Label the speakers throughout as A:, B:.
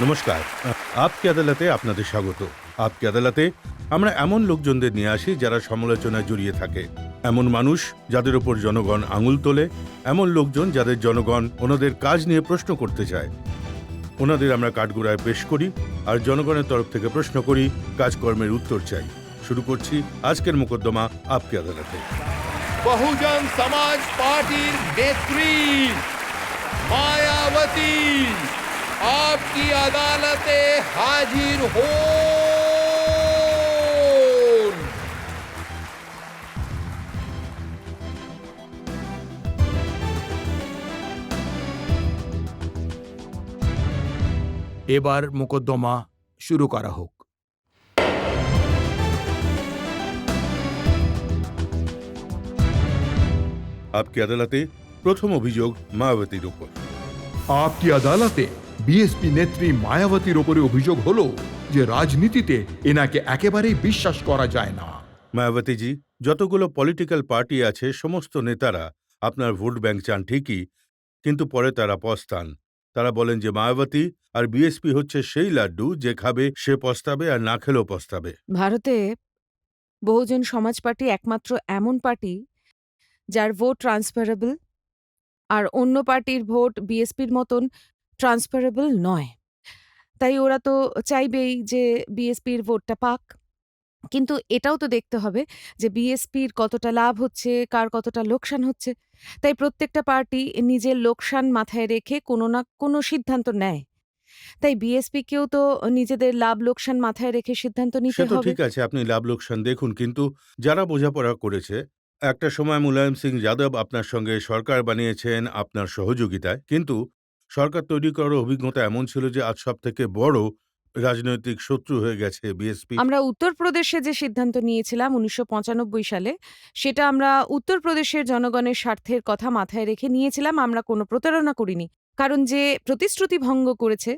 A: নমস্কার। আপকি আদালতে আপনাদের স্বাগত। আপকি আদালতে আমরা এমন লোকজনদের নিয়ে আসি যারা সমালোচনায় জড়িয়ে থাকে, এমন মানুষ যাদের উপর জনগণ আঙুল তোলে, এমন লোকজন যাদের জনগণ ওনাদের কাজ নিয়ে প্রশ্ন করতে চায়। ওনাদের আমরা কাঠগড়ায় পেশ করি আর জনগণের তরফ থেকে প্রশ্ন করি, কাজকর্মের উত্তর চাই। শুরু করছি আজকের মোকদ্দমা আপকি আদালতে।
B: बहुजन समाज पार्टी नेत्री मायावती आपकी अदालते हाजिर हो।
C: এবার মোকদ্দমা শুরু করা হোক।
A: আপকি আদালতে প্রথম অভিযোগ মায়াবতীর উপর।
D: আপকি আদালতে বিএসপি নেত্রী মায়াবতীর ওপরে অভিযোগ হলো যে রাজনীতিতে এনাকে একেবারেই বিশ্বাস করা যায় না।
A: মায়াবতীজি, যতগুলো পলিটিক্যাল পার্টি আছে সমস্ত নেতারা আপনার ভোট ব্যাংক চান ঠিকই, কিন্তু পরে তারা পস্তান। তারা বলেন যে মায়াবতী আর বিএসপি হচ্ছে সেই লাড্ডু যে খাবে সে পস্তাবে আর না খেলেও পস্তাবে।
E: ভারতে বহুজন সমাজ পার্টি একমাত্র এমন পার্টি যার ভোট ট্রান্সফারেবল, আর অন্য পার্টির ভোট বিএসপির মতন ট্রান্সফারেবল নয়। তাই ওরা তো চাইবেই যে বিএসপির ভোটটা পাক, কিন্তু এটাও তো দেখতে হবে যে বিএসপির কতটা লাভ হচ্ছে, কার কতটা লোকসান হচ্ছে। তাই প্রত্যেকটা পার্টি নিজের লোকসান মাথায় রেখে কোনো না কোনো সিদ্ধান্ত নেয়। তাই বিএসপিকেও তো নিজেদের লাভ লোকসান মাথায় রেখে সিদ্ধান্ত
A: সে
E: নিতে
A: তো
E: হবে।
A: ঠিক আছে, আপনি লাভ লোকসান দেখুন, কিন্তু যারা বোঝাপড়া করেছে, একটা সময় মুলায়ম সিং যাদব আপনার সঙ্গে সরকার বানিয়েছেন আপনার সহযোগিতায়, কিন্তু সরকার তৈরি করার অভিজ্ঞতা এমন ছিল যে আজ সব থেকে বড় রাজনৈতিক শত্রু হয়ে গেছে বিএসপি।
E: আমরা উত্তরপ্রদেশে যে সিদ্ধান্ত নিয়েছিলাম ১৯৯৫ সালে, সেটা আমরা উত্তরপ্রদেশের জনগণের স্বার্থের কথা মাথায় রেখে নিয়েছিলাম। আমরা কোনো প্রতারণা করিনি, কারণ যে প্রতিশ্রুতি ভঙ্গ করেছে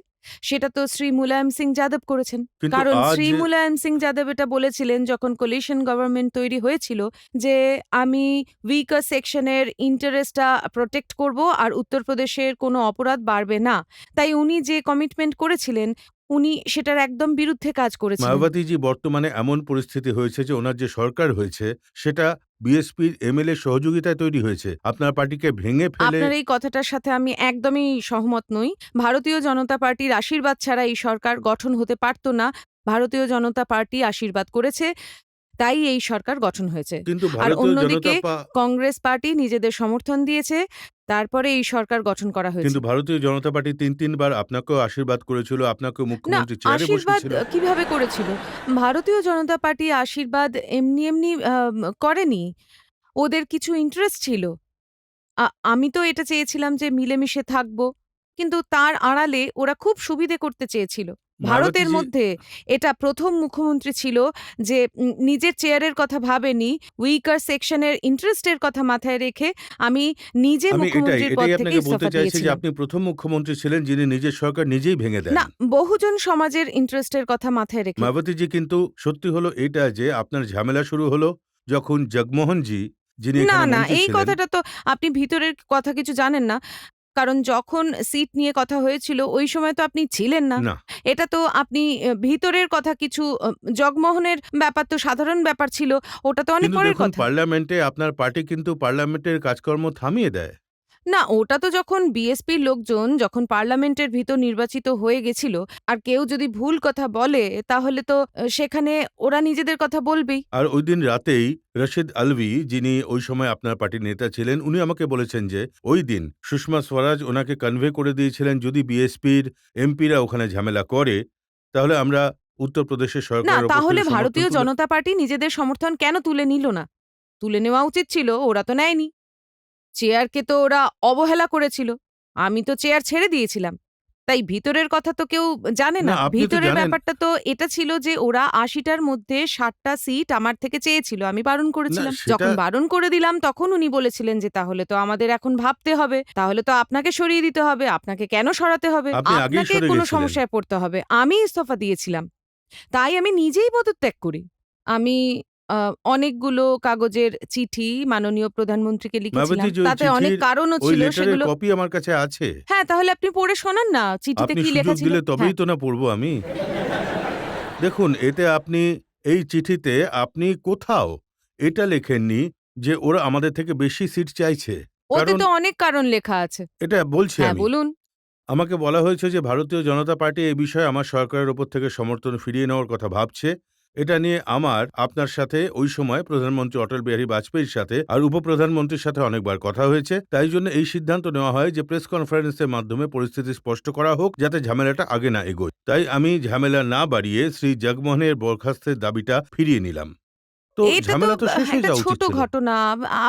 E: সেটা তো শ্রী মুলায়ম সিং যাদব করেছেন।
A: কিন্তু
E: কারণ
A: আজ
E: শ্রী মুলায়ম সিং যাদব এটা বলেছিলেন যখন কোলিশন গভর্নমেন্ট তৈরি হয়েছিল যে আমি উইকার সেকশনের ইন্টারেস্টটা প্রোটেক্ট করব আর উত্তরপ্রদেশের কোনো অপরাধ বাড়বে না। তাই উনি যে কমিটমেন্ট করেছিলেন উনি সেটার একদম বিরুদ্ধে কাজ করেছিলেন।
A: মায়াবতীজি, বর্তমানে এমন পরিস্থিতি হয়েছে যে ওনার যে সরকার হয়েছে সেটা বিএসপির এমএলএ সহযোগিতায় তৈরি হয়েছে। আপনার পার্টিকে ভেঙে ফেলে।
E: আপনার এই কথাটার সাথে আমি একদমই সহমত নই। ভারতীয় জনতা পার্টির আশীর্বাদ ছাড়া এই সরকার গঠন হতে পারত না। ভারতীয় জনতা পার্টি আশীর্বাদ করেছে, তাই এই সরকার গঠন হয়েছে।
A: কিন্তু
E: আর
A: ভারতীয়
E: অন্যদিকে
A: জনতা
E: কংগ্রেস পার্টি নিজেদের সমর্থন দিয়েছে, তারপরে এই সরকার গঠন করা হয়েছে।
A: কিন্তু ভারতীয় জনতা পার্টি তিনবার আপনাকেও আশীর্বাদ করেছিল, আপনাকেও
E: না,
A: মুখ্যমন্ত্রী চেয়ারে
E: আশীর্বাদ
A: বসিয়েছিল।
E: কিভাবে করেছিল? ভারতীয় জনতা পার্টি আশীর্বাদ এমনি এমনি করেনি। ওদের কিছু ইন্টারেস্ট ছিল। আমি তো এটা চেয়েছিলাম যে মিলেমিশে থাকবো, কিন্তু তার আড়ালে ওরা খুব সুবিধে করতে চেয়েছিল। ভারতের
A: মায়াবতীজি,
E: মধ্যে এটা প্রথম মুখ্যমন্ত্রী ছিল যে নিজের চেয়ারের কথা ভাবেনি, উইকার সেকশনের ইন্টারেস্টের কথা মাথায় রেখে আমি নিজে
A: আমি এটাই
E: মুখ্যমন্ত্রীর পদ
A: এটাই
E: থেকে
A: আপনাকে বলতে
E: ইস্তফা
A: চাইছি যে
E: দিয়েছিলাম।
A: আপনি প্রথম মুখ্যমন্ত্রী ছিলেন যিনি নিজের সরকার নিজেই ভেঙে দেন।
E: না, বহুজন সমাজের ইন্টারেস্টের কথা মাথায় রেখে।
A: মায়াবতীজি, কিন্তু সত্যি হলো এটা যে আপনার ঝামেলা শুরু হলো যখন জগমোহনজি, যিনি
E: না,
A: এখানে
E: না,
A: মন্ত্রী
E: এই
A: ছিলেন।
E: কথাটা তো আপনি ভিতরের কথা কিছু জানেন না। কারণ যখন সিট নিয়ে কথা হয়েছিল ওই সময় তো আপনি ছিলেন না।
A: না,
E: এটা তো আপনি ভিতরের কথা কিছু জগমোহনের ব্যাপার তো সাধারণ ব্যাপার ছিল। ওটা তো অনেক
A: কিন্তু
E: পরের
A: দেখুন
E: কথা।
A: পার্লামেন্টে আপনার পার্টি কিন্তু পার্লামেন্টের কাজকর্ম থামিয়ে দেয়।
E: না, ওটা তো যখন বিএসপির লোকজন যখন পার্লামেন্টের ভিতর নির্বাচিত হয়ে গেছিল, আর কেউ যদি ভুল কথা বলে তাহলে তো সেখানে ওরা নিজেদের কথা বলবেই।
A: আর ওই দিন রাতেই রশিদ আলভি, যিনি ওই সময় আপনার পার্টির নেতা ছিলেন, উনি আমাকে বলেছেন যে ওই দিন সুষমা স্বরাজ ওনাকে কনভে করে দিয়েছিলেন যদি বিএসপির এমপিরা ওখানে ঝামেলা করে তাহলে আমরা উত্তরপ্রদেশের
E: না,
A: সরকারের ওপর
E: তাহলে
A: থেকে সমর্থন
E: ভারতীয়
A: তুলে।
E: জনতা পার্টি নিজেদের সমর্থন কেন তুলে নিল না? তুলে নেওয়া উচিত ছিল, ওরা তো নেয়নি। চেয়ারকে তো ওরা অবহেলা করেছিল। আমি তো চেয়ার ছেড়ে দিয়েছিলাম। তাই ভিতরের কথা তো কেউ জানে
A: না,
E: না।
A: আপনি তো
E: ভিতরের
A: জানেন।
E: ব্যাপারটা তো এটা ছিল যে ওরা ৮০টার মধ্যে ৬০টা সিট আমার থেকে চেয়েছিল। আমি বারণ
A: না,
E: করেছিলাম।
A: সেটা
E: যখন বারণ করে দিলাম তখন উনি বলেছিলেন যে তাহলে তো আমাদের এখন ভাবতে হবে। তাহলে তো আপনাকে সরিয়ে দিতে হবে। আপনাকে কেন সরাতে হবে?
A: আপনি আগেই
E: আপনাকে
A: সরে
E: কোনো
A: গেছিলেন।
E: সমস্যায় পড়তে হবে। আমি ইস্তফা দিয়েছিলাম। তাই আমি নিজেই পদত্যাগ করি। আমি অনেকগুলো কাগজের চিঠি মাননীয় প্রধানমন্ত্রীকে লিখেছিলাম।
A: মায়াবতী যে ওই
E: তাতে অনেক
A: চিঠির
E: কারণও
A: ওই
E: ছিল
A: লেটারের
E: সেগুলো।
A: কপি আমার কাছে আছে।
E: হ্যাঁ, তাহলে আপনি পড়ে শোনান না চিঠিতে
A: আপনি
E: কি লেখা
A: সুযোগ
E: ছিল।
A: দিলে তবেই
E: হ্যাঁ।
A: তো না পড়বো আমি। দেখুন, এতে আপনি এই চিঠিতে আপনি কোথাও এটা লেখেননি যে ওরা আমাদের থেকে বেশি সিট চাইছে।
E: ওতে
A: কারণ
E: তো অনেক কারণ লেখা আছে।
A: এটা বলছি
E: হ্যাঁ,
A: আমি।
E: বলুন।
A: আমাকে বলা হয়েছে যে ভারতীয় জনতা পার্টি এই বিষয়ে আমার সরকারের ওপর থেকে সমর্থন ফিরিয়ে নেওয়ার কথা ভাবছে। এটা নিয়ে আমার আপনার সাথে ওই সময় প্রধানমন্ত্রী অটল বিহারী বাজপেয়ীর সাথে আর উপপ্রধানমন্ত্রীর সাথে অনেকবার কথা হয়েছে। তাই জন্য এই সিদ্ধান্ত নেওয়া হয় যে প্রেস কনফারেন্সের মাধ্যমে পরিস্থিতি স্পষ্ট করা হোক, যাতে ঝামেলাটা আগে না এগোয়। তাই আমি ঝামেলা না বাড়িয়ে শ্রী জগমোহনের বরখাস্তের দাবিটা ফিরিয়ে নিলাম। তো
E: এটা তো
A: ঝামেলা তো শেষ হয়ে
E: একটা
A: যাওয়া উচিত
E: ছোট
A: ছিল।
E: ঘটনা।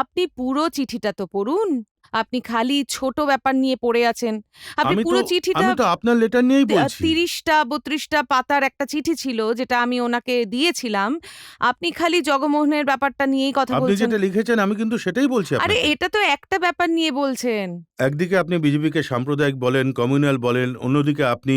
E: আপনি পুরো চিঠিটা তো পড়ুন। আপনি খালি ছোট ব্যাপার নিয়ে পড়ে আছেন। আপনি
A: আমি
E: পুরো
A: তো
E: চিঠিটা
A: আমি তো আপনার লেটার নিয়েই বলছি।
E: ৩০টা ৩২টা পাতার একটা চিঠি ছিল যেটা আমি ওনাকে দিয়েছিলাম। আপনি খালি জগমোহনের ব্যাপারটা নিয়েই কথা
A: আপনি
E: বলছেন।
A: যেটা লিখেছেন আমি কিন্তু সেটাই বলছি
E: আরে
A: আপনাকে।
E: এটা তো একটা ব্যাপার নিয়ে বলছেন।
A: একদিকে আপনি বিজেপিকে সাম্প্রদায়িক বলেন, কমিউনাল বলেন, অন্যদিকে আপনি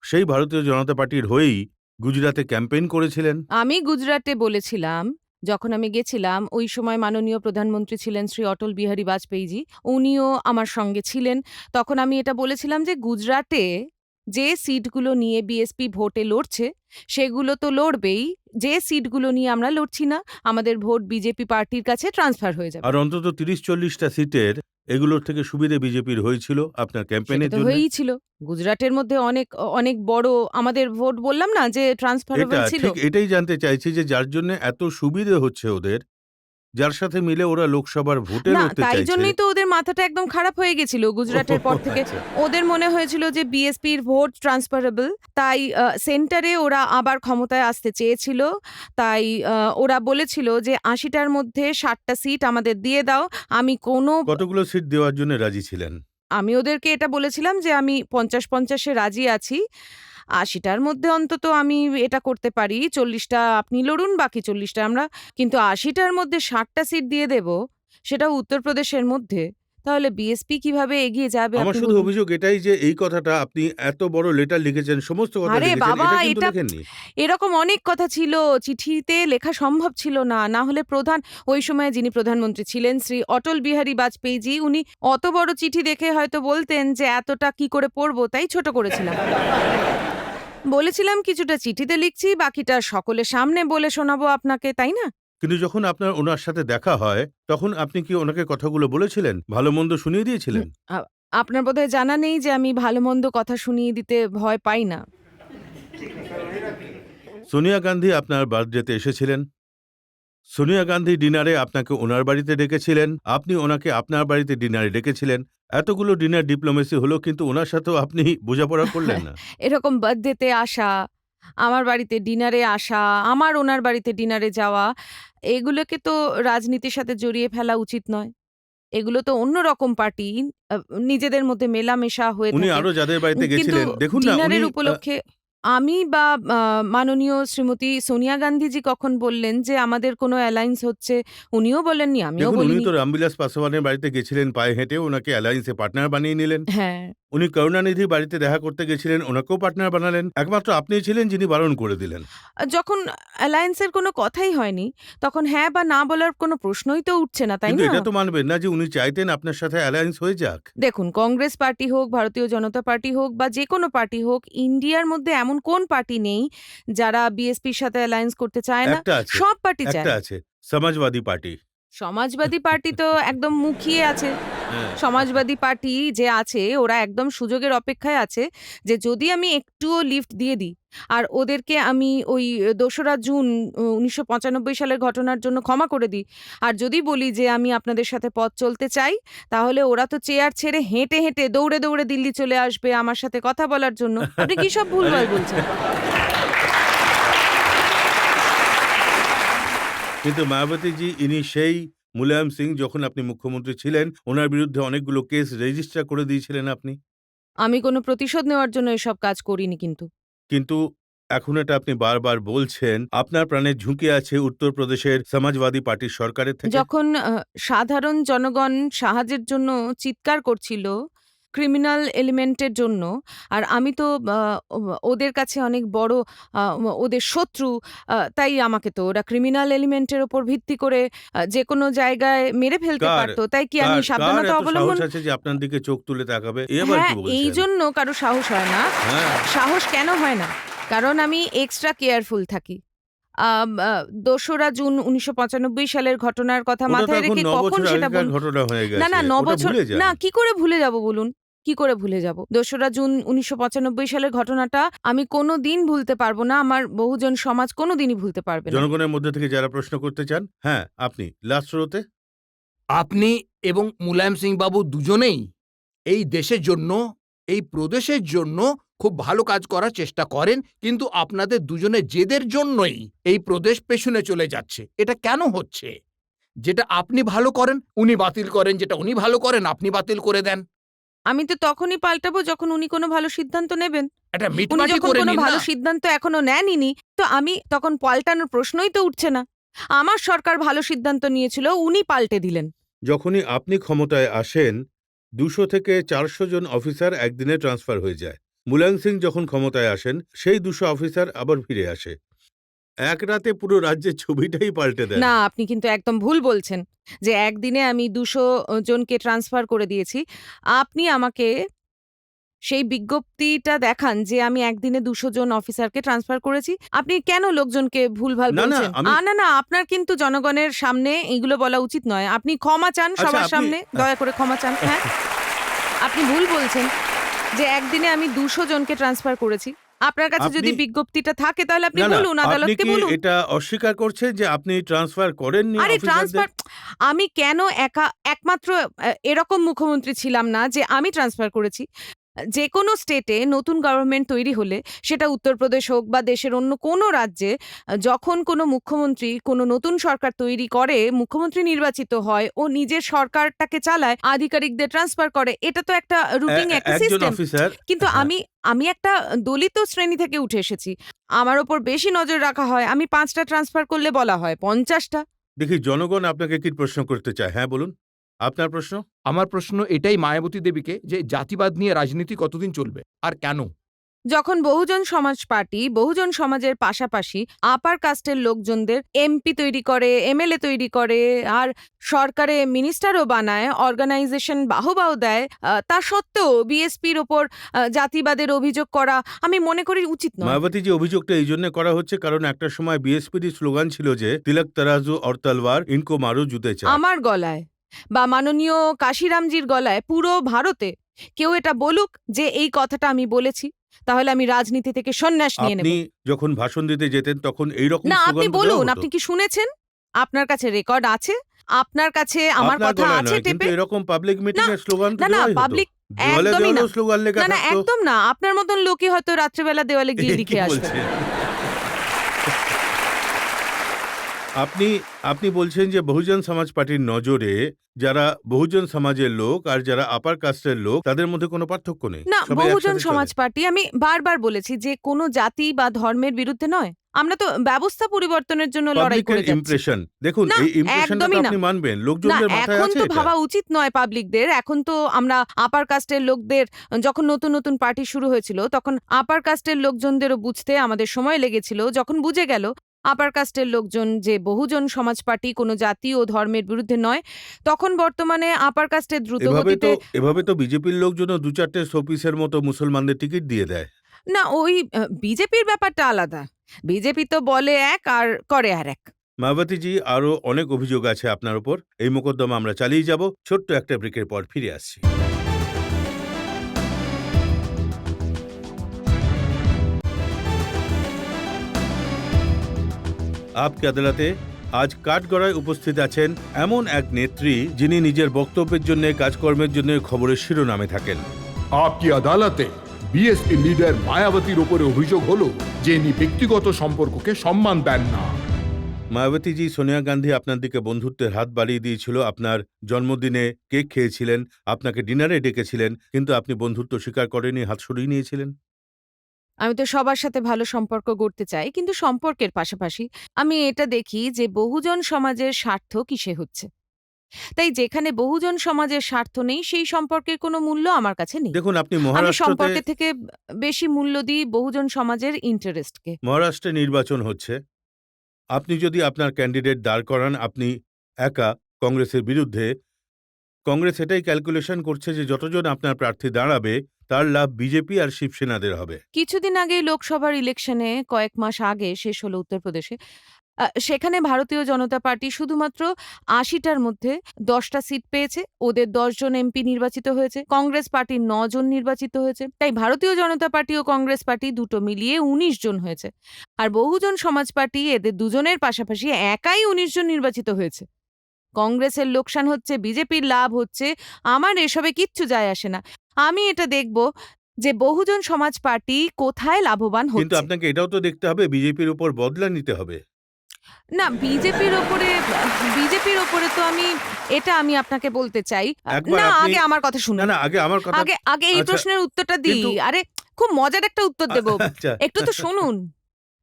A: সেই ভারতীয় জনতা পার্টির হয়েই গুজরাটে ক্যাম্পেইন করেছিলেন।
E: আমি গুজরাটে বলেছিলাম, যখন আমি গেছিলাম ওই সময় মাননীয় প্রধানমন্ত্রী ছিলেন শ্রী অটল বিহারী বাজপেয়ীজি। উনিও আমার সঙ্গে ছিলেন। তখন আমি এটা বলেছিলাম যে গুজরাটে যে সিটগুলো নিয়ে বিএসপি ভোটে লড়ছে সেগুলো তো লড়বেই। যে সিটগুলো নিয়ে আমরা লড়ছি না, আমাদের ভোট বিজেপি পার্টির কাছে ট্রান্সফার হয়ে যাবে।
A: আর অন্তত ৩০-৪০টা সিটের এগুলোর থেকে সুবিধে বিজেপির হয়েছিল আপনার
E: সেটা
A: ক্যাম্পেইনের
E: তো
A: জন্য।
E: হয়েই ছিল। গুজরাটের মধ্যে অনেক অনেক বড় আমাদের ভোট, বললাম না যে ট্রান্সফারেবল
A: এটা
E: ছিল।
A: ঠিক এটাই জানতে চাইছি যে যার জন্য এত সুবিধে হচ্ছে ওদের, যার সাথে মিলে ওরা লোকসভার ভোটে
E: না,
A: লড়তে
E: তাই
A: চাইছে।
E: জন্যই তো ওদের মাথাটা একদম খারাপ হয়ে গেছিল গুজরাটের পর থেকে।
A: আচ্ছা।
E: ওদের মনে হয়েছিল যে বিএসপির ভোট ট্রান্সফারেবল, তাই সেন্টারে ওরা আবার ক্ষমতায় আসতে চেয়েছিল। তাই ওরা বলেছিল যে ৮০টার মধ্যে ৬০টা সিট আমাদের দিয়ে দাও।
A: কতগুলো সিট দেওয়ার জন্য রাজি ছিলেন?
E: আমি ওদেরকে এটা বলেছিলাম যে আমি ৫০-৫০-এ রাজি আছি। ৮০টার মধ্যে অন্তত আমি এটা করতে পারি। ৪০টা আপনি লড়ুন, বাকি ৪০টা আমরা। কিন্তু ৮০টার মধ্যে ৬০টা সিট দিয়ে দেব, সেটাও উত্তরপ্রদেশের মধ্যে। তাহলে বিএসপি কিভাবে এগিয়ে যাবে
A: আমার
E: আপনি
A: শুধু
E: বলুন?
A: অভিযোগ এটাই যে এই কথাটা আপনি এত বড় লেটার লিখেছেন, সমস্ত কথা
E: আরে
A: লিখেছেন,
E: বাবা,
A: এটা কিন্তু
E: এটা
A: লেখেননি।
E: এরকম অনেক কথা ছিল। চিঠিতে লেখা সম্ভব ছিল না। না হলে ওই সময়ে যিনি প্রধানমন্ত্রী ছিলেন শ্রী অটল বিহারী বাজপেয়ীজি, উনি অত বড় চিঠি দেখে হয়তো বলতেন যে এতটা কি করে পড়বো, তাই ছোট করেছিলাম। বলেছিলাম কিছুটা চিঠিতে লিখছি, বাকিটা সকলের সামনে বলে শোনাবো আপনাকে, তাই না?
A: কিন্তু যখন আপনার ওনার সাথে দেখা হয়, তখন আপনি কি ওনাকে কথাগুলো বলেছিলেন? ভালো-মন্দ শুনিয়ে দিয়েছিলেন?
E: আ আপনার বোধহয় জানা নেই যে আমি ভালো-মন্দ কথা শুনিয়ে দিতে ভয় পাই না।
A: সোনিয়া গান্ধী আপনার বার্থডেতে এসেছিলেন। সোনিয়া গান্ধী ডিনারে আপনাকে ওনার বাড়িতে ডেকেছিলেন। আপনি ওনাকে আপনার বাড়িতে ডিনারে ডেকেছিলেন। এতগুলো ডিনার ডিপ্লোমেসি হলো, কিন্তু ওনার সাথেও আপনি বোঝাপড়া করলেন না।
E: এরকম বার্থডেতে আসা, আমার বাড়িতে ডিনারে আসা, আমার ওনার বাড়িতে ডিনারে যাওয়া, এগুলোকে তো রাজনীতির সাথে জড়িয়ে ফেলা উচিত নয়। এগুলো তো অন্যরকম পার্টি, আ নিজেদের মধ্যে মেলামেশা হয়ে
A: উনি
E: থাকে।
A: আরো যাদের বাড়িতে
E: কিন্তু
A: গেছিলেন, দেখুন না উনি
E: ডিনারের উপলক্ষে আমি বা মাননীয় শ্রীমতী সোনিয়া গান্ধীজি কখন বললেন যে আমাদের কোনো অ্যালায়েন্স হচ্ছে, উনিও বলেননি, আমিও
A: দেখুন উনি
E: বলিনি।
A: তো রামবিলাস পাসওয়ানের বাড়িতে গেছিলেন পায়ে হেঁটে, ওনাকে অ্যালায়েন্সে পার্টনার বানিয়ে নিলেন।
E: হ্যাঁ।
A: উনি করুণানিধি বাড়িতে দেখা করতে গেছিলেন, ওনাকেও পার্টনার বানালেন। একমাত্র আপনিই ছিলেন যিনি বারণ করে দিলেন।
E: যখন অ্যালায়েন্সের কোনো কথাই হয়নি, তখন হ্যাঁ বা না বলার কোনো প্রশ্নই তো উঠছে না, তাই
A: কিন্তু
E: না?
A: এটা তো মানবেন না যে উনি চাইতেন আপনার সাথে অ্যালায়েন্স হয়ে যাক।
E: দেখুন, কংগ্রেস পার্টি হোক, ভারতীয় জনতা পার্টি হোক বা যে কোনো পার্টি হোক, ইন্ডিয়ার মধ্যে এমন কোন পার্টি নেই যারা বিএসপির সাথে অ্যালায়েন্স করতে চায় না?
A: একটা আছে,
E: সব পার্টি চায়।
A: একটা আছে, সমাজবাদী পার্টি।
E: সমাজবাদী পার্টি তো একদম মুখিয়ে আছে।
A: হ্যাঁ।
E: সমাজবাদী পার্টি যে আছে, ওরা একদম সুযোগের অপেক্ষায় আছে যে যদি আমি একটুও লিফট দিয়ে দিই আর ওদেরকে আমি ওই ২রা জুন ১৯৯৫ সালের ঘটনার জন্য ক্ষমা করে দিই, আর যদি বলি যে আমি আপনাদের সাথে পথ চলতে চাই, তাহলে ওরা তো চেয়ার ছেড়ে হেঁটে হেঁটে দৌড়ে দৌড়ে দিল্লি চলে আসবে আমার সাথে কথা বলার জন্য। আপনি কি সব ভুলভাল বলছেন?
A: কিন্তু মায়াবতীজি, ইনি সেই মুলায়ম সিং, যখন আপনি মুখ্যমন্ত্রী ছিলেন ওনার বিরুদ্ধে অনেকগুলো কেস রেজিস্টার করে দিয়েছিলেন আপনি।
E: আমি কোনো প্রতিশোধ নেওয়ার জন্য এসব কাজ করিনি কিন্তু।
A: কিন্তু এখন এটা আপনি বারবার বলছেন, আপনার প্রাণের ঝুঁকি আছে উত্তরপ্রদেশের সমাজবাদী পার্টির সরকারের থেকে।
E: যখন সাধারণ জনগণ সাহায্যের জন্য চিৎকার করছিল, ক্রিমিনাল এলিমেন্টের জন্য, আর আমি তো ওদের কাছে অনেক বড় ওদের শত্রু, তাই আমাকে তো ওরা ক্রিমিনাল এলিমেন্টের ওপর ভিত্তি করে যে কোনো জায়গায় মেরে ফেলতে
A: কার
E: পারতো, তাই কি আমি
A: কার
E: সাবধানতা
A: এত
E: অবলম্বন?
A: সাহস আছে যে আপনার দিকে চোখ তুলে তাকাবে? এ আবার
E: হ্যাঁ,
A: কি বলছেন?
E: এই জন্য কারো সাহস হয় না।
A: হ্যাঁ।
E: সাহস কেন হয় না? কারণ আমি এক্সট্রা কেয়ারফুল থাকি। ২রা জুন ১৯৯৫ সালের ঘটনার কথা
A: ওটা তো
E: মাথায়
A: এখন
E: রেখে
A: ৯
E: কখন
A: বছর
E: সেটা
A: আগেকার
E: বলুন?
A: ঘটনা হয়ে গেছে।
E: না, না, ৯
A: ওটা
E: বছর
A: ভুলে যান।
E: না, কি করে ভুলে যাব বলুন? কি করে ভুলে যাব? ২রা জুন ১৯৯৫ সালের ঘটনাটা আমি কোনোদিন ভুলতে পারবো না। আমার বহুজন সমাজ কোনোদিনই ভুলতে পারবে না।
A: জনগণের মধ্যে থেকে যারা প্রশ্ন করতে চান, হ্যাঁ, আপনি লাস্ট রোতে।
C: আপনি এবং মুলায়ম সিং বাবু দুজনেই এই দেশের জন্য, এই প্রদেশের জন্য খুব ভালো কাজ করার চেষ্টা করেন, কিন্তু আপনাদের দুজনের জেদের জন্যই এই প্রদেশ পেছনে চলে যাচ্ছে। এটা কেন হচ্ছে? যেটা আপনি ভালো করেন উনি বাতিল করেন, যেটা উনি ভালো করেন আপনি বাতিল করে দেন।
E: আমি তো তখনই পাল্টাবো যখন উনি কোনো ভালো সিদ্ধান্ত নেবেন।
C: এটা
E: উনি
C: মিটমাটি
E: যখন
C: করে
E: কোনো
C: নিন
E: ভালো
C: না।
E: সিদ্ধান্ত এখনো নেনইনি, তো আমি তখন পাল্টানোর প্রশ্নই তো উঠছে না। আমার সরকার ভালো সিদ্ধান্ত নিয়েছিল, উনি পাল্টে দিলেন।
A: যখনই আপনি ক্ষমতায় আসেন ২০০ থেকে ৪০০ জন অফিসার একদিনে ট্রান্সফার হয়ে যায়। মুলায়ম সিং যখন ক্ষমতায় আসেন সেই ২০০ অফিসার আবার ফিরে আসে। এক রাতে পুরো রাজ্যের ছবিটাই পাল্টে দেন।
E: না, আপনি কিন্তু একদম ভুল বলছেন যে একদিনে আমি ২০০ জনকে ট্রান্সফার করে দিয়েছি। আপনি আমাকে সেই বিজ্ঞপ্তিটা দেখান যে আমি একদিনে ২০০ জন অফিসারকে ট্রান্সফার করেছি। আপনি কেন লোকজনকে ভুলভাল
A: না, না,
E: বলছেন?
A: আমি-
E: না, না, আপনার কিন্তু জনগণের সামনে এইগুলো বলা উচিত নয়। আপনি ক্ষমা চান
A: আচ্ছা,
E: সবার
A: আপনি-
E: সামনে, দয়া করে ক্ষমা চান। হ্যাঁ, আপনি ভুল বলছেন যে একদিনে আমি ২০০ জনকে ট্রান্সফার করেছি। আপনার কাছে
A: আপনি-
E: যদি বিজ্ঞপ্তিটা থাকে তাহলে আপনি
A: না, না,
E: বলুন,
A: আপনি
E: আদালতকে
A: কি
E: বলুন।
A: এটা অস্বীকার করছেন যে আপনি ট্রান্সফার করেননি
E: আরে
A: অফিসারদের?
E: ট্রান্সফার, আমি কেন একমাত্র এরকম মুখ্যমন্ত্রী ছিলাম না যে আমি ট্রান্সফার করেছি। যেকোনো স্টেটে নতুন গভর্নমেন্ট তৈরি হলে, সেটা উত্তরপ্রদেশ হোক বা দেশের অন্য কোনো রাজ্যে, যখন কোনো মুখ্যমন্ত্রী কোনো নতুন সরকার তৈরি করে, মুখ্যমন্ত্রী নির্বাচিত হয়, ও নিজের সরকারটাকে চালায়, আধিকারিকদের ট্রান্সফার করে। এটা তো একটা রুটিন, একটা
A: একজন
E: সিস্টেম।
A: অফিসার,
E: কিন্তু
A: হ্যাঁ,
E: আমি একটা দলিত শ্রেণী থেকে উঠে এসেছি। আমার ওপর বেশি নজর রাখা হয়। আমি ৫টা ট্রান্সফার করলে বলা হয় ৫০টা।
A: দেখি জনগণ আপনাকে কি প্রশ্ন করতে চায়। হ্যাঁ, বলুন আপনার প্রশ্ন।
D: আমার প্রশ্ন এটাই মায়াবতী দেবীকে, যে জাতিবাদ নিয়ে রাজনীতি কতদিন চলবে আর কেন?
E: যখন বহুজন সমাজ পার্টি বহুজন সমাজের পাশাপাশি আপার কাস্টের লোকজনদের এমপি তৈরি করে, এমএলএ তৈরি করে, আর সরকারে মিনিস্টারও বানায়, অর্গানাইজেশন বাহবাও দেয়, তা সত্ত্বেও বিএসপির ওপর জাতিবাদের অভিযোগ করা আমি মনে করি উচিত নয়।
A: মায়াবতী যে অভিযোগটা এই জন্য করা হচ্ছে কারণ একটা সময় বিএসপির স্লোগান ছিল যে তিলক তরাজু और তলওয়ার ইনকো মারো জুতে চায়।
E: আমার গলায় বা মাননীয় কাশিরামজির গলায়, পুরো ভারতে কেউ এটা বলুক যে এই কথাটা আমি বলেছি, তাহলে আমি রাজনীতি থেকে সন্ন্যাস নিয়ে নেব।
A: আপনি যখন ভাষণ দিতে যেতেন তখন এইরকম
E: না, আপনি
A: স্লোগান তো দেওয়া
E: বলুন,
A: হতো।
E: আপনি কি শুনেছেন? আপনার কাছে রেকর্ড আছে? আপনার কাছে আমার
A: আপনার
E: কথা
A: গলায়
E: আছে
A: নয়, কিন্তু
E: টেপে?
A: এরকম পাবলিক মিটিং এর স্লোগান তো
E: না, না,
A: দেওয়াই হতো।
E: পাবলিক
A: দেওয়ালে
E: একদমই না।
A: দেওয়ালেও স্লোগান লেখা
E: না, না,
A: থাকতো।
E: একদম না। আপনার মতন লোকই হয়তো রাত্রেবেলা দেওয়ালে গিয়ে
A: কি
E: লিখে আসবে।
A: বলছেন? আপনি আপনি বলছেন যে বহুজন সমাজ পার্টির নজরে যারা বহুজন সমাজের লোক আর যারা আপার কাস্টের লোক তাদের মধ্যে কোনো পার্থক্য নেই,
E: না,
A: সবাই
E: বহুজন
A: একসাথে
E: সমাজ
A: চলে।
E: পার্টি আমি বারবার বলেছি যে কোনো জাতি বা ধর্মের বিরুদ্ধে নয়। আমরা তো ব্যবস্থা পরিবর্তনের জন্য লড়াই করে
A: পাবলিকের
E: যাচ্ছি।
A: ইমপ্রেশন দেখুন,
E: না,
A: এই ইমপ্রেশনটা তো
E: একদমই না।
A: আপনি মানবেন,
E: না,
A: লোকজনদের মাথায়
E: এখন
A: আছে
E: তো
A: এটা।
E: ভাবা উচিত নয় পাবলিকদের। এখন তো আমরা আপার কাস্টের লোকদের, যখন নতুন নতুন পার্টি শুরু হয়েছিল তখন আপার কাস্টের লোকজনদেরও বুঝতে আমাদের সময় লেগেছিল। যখন বুঝে গেল আপার কাস্টের লোকজন যে বহুজন সমাজ পার্টি কোনো জাতি ও ধর্মের বিরুদ্ধে নয়, তখন বর্তমানে আপার কাস্টের দ্রুত গতিতে
A: এভাবে তো বিজেপির লোকজনও ২-৪টে শোপিসের মতো মুসলমানদের টিকিট দিয়ে দেয়।
E: না, ওই বিজেপির ব্যাপারটা আলাদা। বিজেপি তো বলে এক আর করে আর এক।
A: মায়াবতীজি, আরও অনেক অভিযোগ আছে আপনার উপর। এই মোকদ্দমা আমরা চালিয়ে যাব। ছোট্ট একটা ব্রেকের পর ফিরে আসছি। আপকে আদালতে আজ কাঠগড়ায় উপস্থিত আছেন এমন এক নেত্রী যিনি নিজের বক্তব্যের জন্য, কাজকর্মের জন্য খবরের শিরোনামে থাকেন।
D: আপকি আদালতে বিএসপি লিডার মায়াবতীর উপরে অভিযোগ হলো যে ইনি ব্যক্তিগত সম্পর্ককে সম্মান দেন না।
A: মায়াবতীজি, সোনিয়া গান্ধী আপনার দিকে বন্ধুত্বের হাত বাড়িয়ে দিয়েছিল, আপনার জন্মদিনে কেক খেয়েছিলেন, আপনাকে ডিনারে ডেকেছিলেন, কিন্তু আপনি বন্ধুত্ব স্বীকার করেনি, হাত সরিয়ে নিয়েছিলেন।
E: আমি তো সবার সাথে ভালো সম্পর্ক গড়তে চাই, কিন্তু সম্পর্কের পাশাপাশি আমি এটা দেখি যে বহুজন সমাজের স্বার্থ কিসে হচ্ছে। তাই যেখানে বহুজন সমাজের স্বার্থ নেই সেই সম্পর্কের কোনো মূল্য আমার কাছে নেই।
A: দেখুন, আপনি
E: আমি
A: মহারাষ্ট্রতে
E: সম্পর্কের থেকে বেশি মূল্য দিই বহুজন সমাজের ইন্টারেস্টকে।
A: মহারাষ্ট্রে নির্বাচন হচ্ছে। আপনি যদি আপনার ক্যান্ডিডেট দাঁড় করান আপনি একা কংগ্রেসের বিরুদ্ধে, কংগ্রেস এটাই ক্যালকুলেশন করছে যে যতজন আপনার প্রার্থী দাঁড়াবে তার লাভ বিজেপি আর শিবসেনাদের হবে।
E: কিছুদিন আগে লোকসভার ইলেকশনে কয়েক মাস আগে শেষ হলো উত্তরপ্রদেশে। সেখানে ভারতীয় জনতা পার্টি শুধুমাত্র ৮০টার মধ্যে ১০টা সিট পেয়েছে। ওদের ১০ জন এমপি নির্বাচিত হয়েছে। কংগ্রেস পার্টির ৯ জন নির্বাচিত হয়েছে। তাই ভারতীয় জনতা পার্টি ও কংগ্রেস পার্টি দুটো মিলিয়ে ১৯ জন হয়েছে। আর বহুজন সমাজ পার্টি এদের দুজনের পাশাপাশি একাই ১৯ জন নির্বাচিত হয়েছে। কংগ্রেসের লোকসান হচ্ছে, বিজেপির লাভ হচ্ছে, আমার এসবে কিচ্ছু যায় আসে না। আমি এটা দেখব যে বহুজন সমাজ পার্টি কোথায় লাভবান
A: কিন্তু
E: হচ্ছে।
A: আপনাকে এটাও তো দেখতে হবে বিজেপির উপর বদলা নিতে হবে।
E: না, বিজেপির ওপরে তো আমি আপনাকে বলতে চাই।
A: একবার
E: না,
A: আপনি-
E: আগে আমার কথা
A: না
E: শুনুন।
A: না আগে আমার কথা।
E: আগে এই
A: আচ্ছা,
E: প্রশ্নের উত্তরটা দিই।
A: কিন্তু-
E: আরে খুব মজার একটা উত্তর দেব।
A: আচ্ছা,
E: একটু তো শুনুন।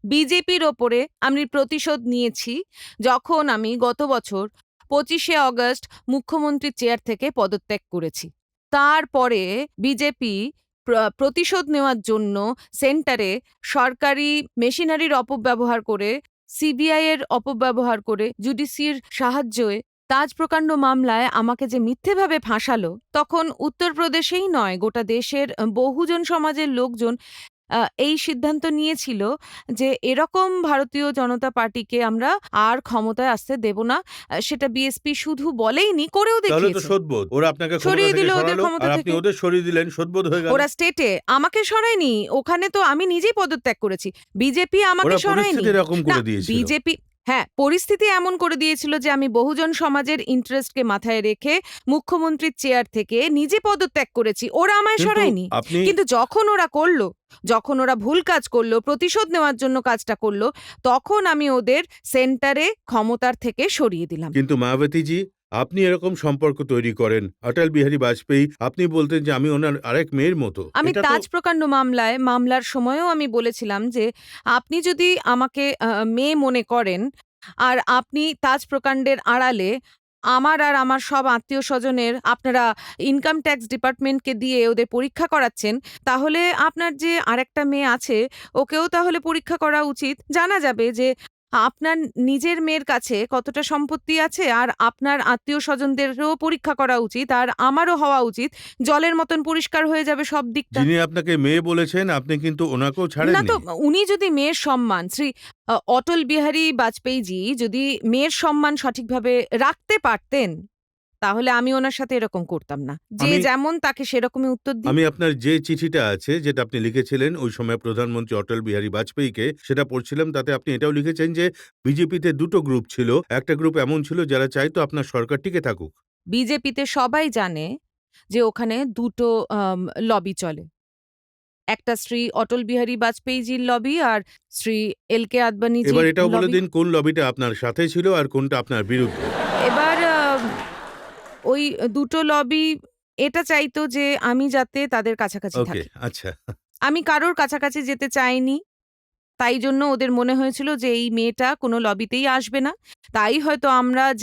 E: বিজেপির ওপরে আমি প্রতিশোধ নিয়েছি যখন আমি গত বছর ২৫শে অগস্ট মুখ্যমন্ত্রীর চেয়ার থেকে পদত্যাগ করেছি। তারপরে বিজেপি প্রতিশোধ নেওয়ার জন্য সেন্টারে সরকারি মেশিনারির অপব্যবহার করে, সিবিআই এর অপব্যবহার করে, জুডিসির সাহায্যে তাজ প্রকাণ্ড মামলায় আমাকে যে মিথ্যেভাবে ফাঁসালো, তখন উত্তরপ্রদেশেই নয় গোটা দেশের বহুজন সমাজের লোকজন এই সিদ্ধান্ত নিয়েছিল যে এরকম ভারতীয় জনতা পার্টিকে আমরা আর ক্ষমতায় আসতে দেব না। সেটা বিএসপি শুধু বলেইনি, করেও
A: তাহলে তো
E: দেখিয়েছে।
A: শোধবোধ। ওরা আপনাকে ক্ষমতা
E: সরিয়ে
A: থেকে
E: দিল ওদের
A: সরালো
E: ক্ষমতা
A: আর আপনি
E: থেকে।
A: ওদের সরিয়ে দিলেন, শোধবোধ হয়ে গেল।
E: ওরা স্টেটে আমাকে সরায়নি, ওখানে তো আমি নিজেই পদত্যাগ করেছি। বিজেপি আমাকে
A: ওরা
E: সরায়নি।
A: পরিস্থিতি এরকম
E: না,
A: করে দিয়েছিল।
E: বিজেপি হ্যাঁ, পরিস্থিতি এমন করে দিয়েছিল যে আমি বহুজন সমাজের ইন্টারেস্টকে মাথায় রেখে মুখ্যমন্ত্রীর চেয়ার থেকে নিজে পদত্যাগ করেছি। ওরা আমায়
A: কিন্তু
E: সরায়নি।
A: আপনি
E: কিন্তু যখন ওরা ভুল কাজ করলো, প্রতিশোধ নেওয়ার জন্য কাজটা করলো, তখন আমি ওদের সেন্টারে ক্ষমতার থেকে সরিয়ে দিলাম।
A: কিন্তু মায়াবতীজি, আপনি এরকম সম্পর্ক তৈরি করেন অটল বিহারী বাজপেয়ী, আপনি বলতেন যে আমি ওনার আরেক মেয়ের মতো।
E: আমি
A: এটা তো-
E: তাজ প্রকাণ্ড মামলার সময়ও আমি বলেছিলাম যে আপনি যদি আমাকে মেয়ে মনে করেন আর আপনি তাজ প্রকাণ্ডের আড়ালে আমার আর আমার সব আত্মীয় স্বজনের আপনারা ইনকাম ট্যাক্স ডিপার্টমেন্টকে দিয়ে ওদের পরীক্ষা করাচ্ছেন, তাহলে আপনার যে আরেকটা মেয়ে আছে ওকেও তাহলে পরীক্ষা করা উচিত। জানা যাবে যে আপনার নিজের মেয়ের কাছে কতটা সম্পত্তি আছে, আর আপনার আত্মীয় স্বজনদেরও পরীক্ষা করা উচিত, আর আমারও হওয়া উচিত। জলের মতন পরিষ্কার হয়ে যাবে সব দিকটা।
A: যিনি আপনাকে মেয়ে বলেছেন আপনি কিন্তু ওনাকেও
E: না
A: ছাড়েননি।
E: তো, উনি যদি মেয়ের সম্মান, শ্রী অটল বিহারী বাজপেয়ীজি যদি মেয়ের সম্মান সঠিকভাবে রাখতে পারতেন, তাহলে আমি ওনার সাথে এরকম করতাম না। যে
A: আমি-
E: যেমন তাকে সেরকমই উত্তর দিই।
A: আমি আপনার যে চিঠিটা আছে যেটা আপনি লিখেছিলেন ওই সময় প্রধানমন্ত্রী অটল বিহারী বাজপেয়ীকে, সেটা পড়ছিলাম। তাতে আপনি এটাও লিখেছেন যে বিজেপিতে দুটো গ্রুপ ছিল। একটা গ্রুপ এমন ছিল যারা চাইতো আপনার সরকার টিকে থাকুক।
E: বিজেপিতে সবাই জানে যে ওখানে দুটো লবি চলে। একটা শ্রী অটল বিহারী বাজপেয়ীজির লবি আর শ্রী এল.কে. আদবানিজির
A: এবার এটাও বলে
E: লবি।
A: দিন কোন লবিটা আপনার সাথে ছিল আর কোনটা আপনার বিরুদ্ধে।
E: এবার ওই দুটো লবি এটা চাইতো যে আমি যাতে তাদের কাছাকাছি
A: ওকে,
E: থাকি।
A: আচ্ছা।
E: আমি কারোর কাছাকাছি যেতে চাইনি। তাই জন্য ওদের মনে হয়েছিল যে এই মেয়েটা কোনো লবিতেই আসবে না। তাই হয়তো আমরা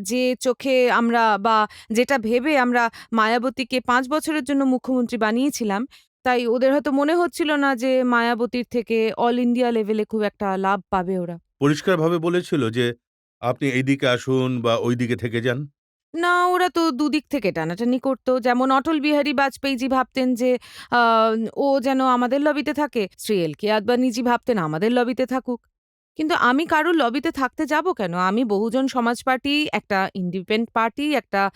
E: যে চোখে আমরা বা যেটা ভেবে আমরা মায়াবতীকে ৫ বছরের জন্য মুখ্যমন্ত্রী বানিয়েছিলাম, তাই ওদের হয়তো মনে হচ্ছিল না যে মায়াবতীর থেকে অল ইন্ডিয়া লেভেলে খুব একটা লাভ পাবে ওরা।
A: পরিষ্কারভাবে বলেছিল যে আপনি এইদিকে আসুন বা ওইদিকে থেকে যান।
E: না, ওরা তো দুদিক থেকে টানাটানি করত। যেমন অটল বিহারী বাজপেয়ীজি ভাবতেন যে আ ও যেন আমাদের লবিতে থাকে। শ্রী এল.কে. আদবানিজি ভাবতেন আমাদের লবিতে থাকুক। কিন্তু আমি কারোর লবিতে থাকতে যাব কেন? আমি বহুজন সমাজ পার্টি, একটা ইন্ডিপেন্ডেন্ট পার্টি, একটা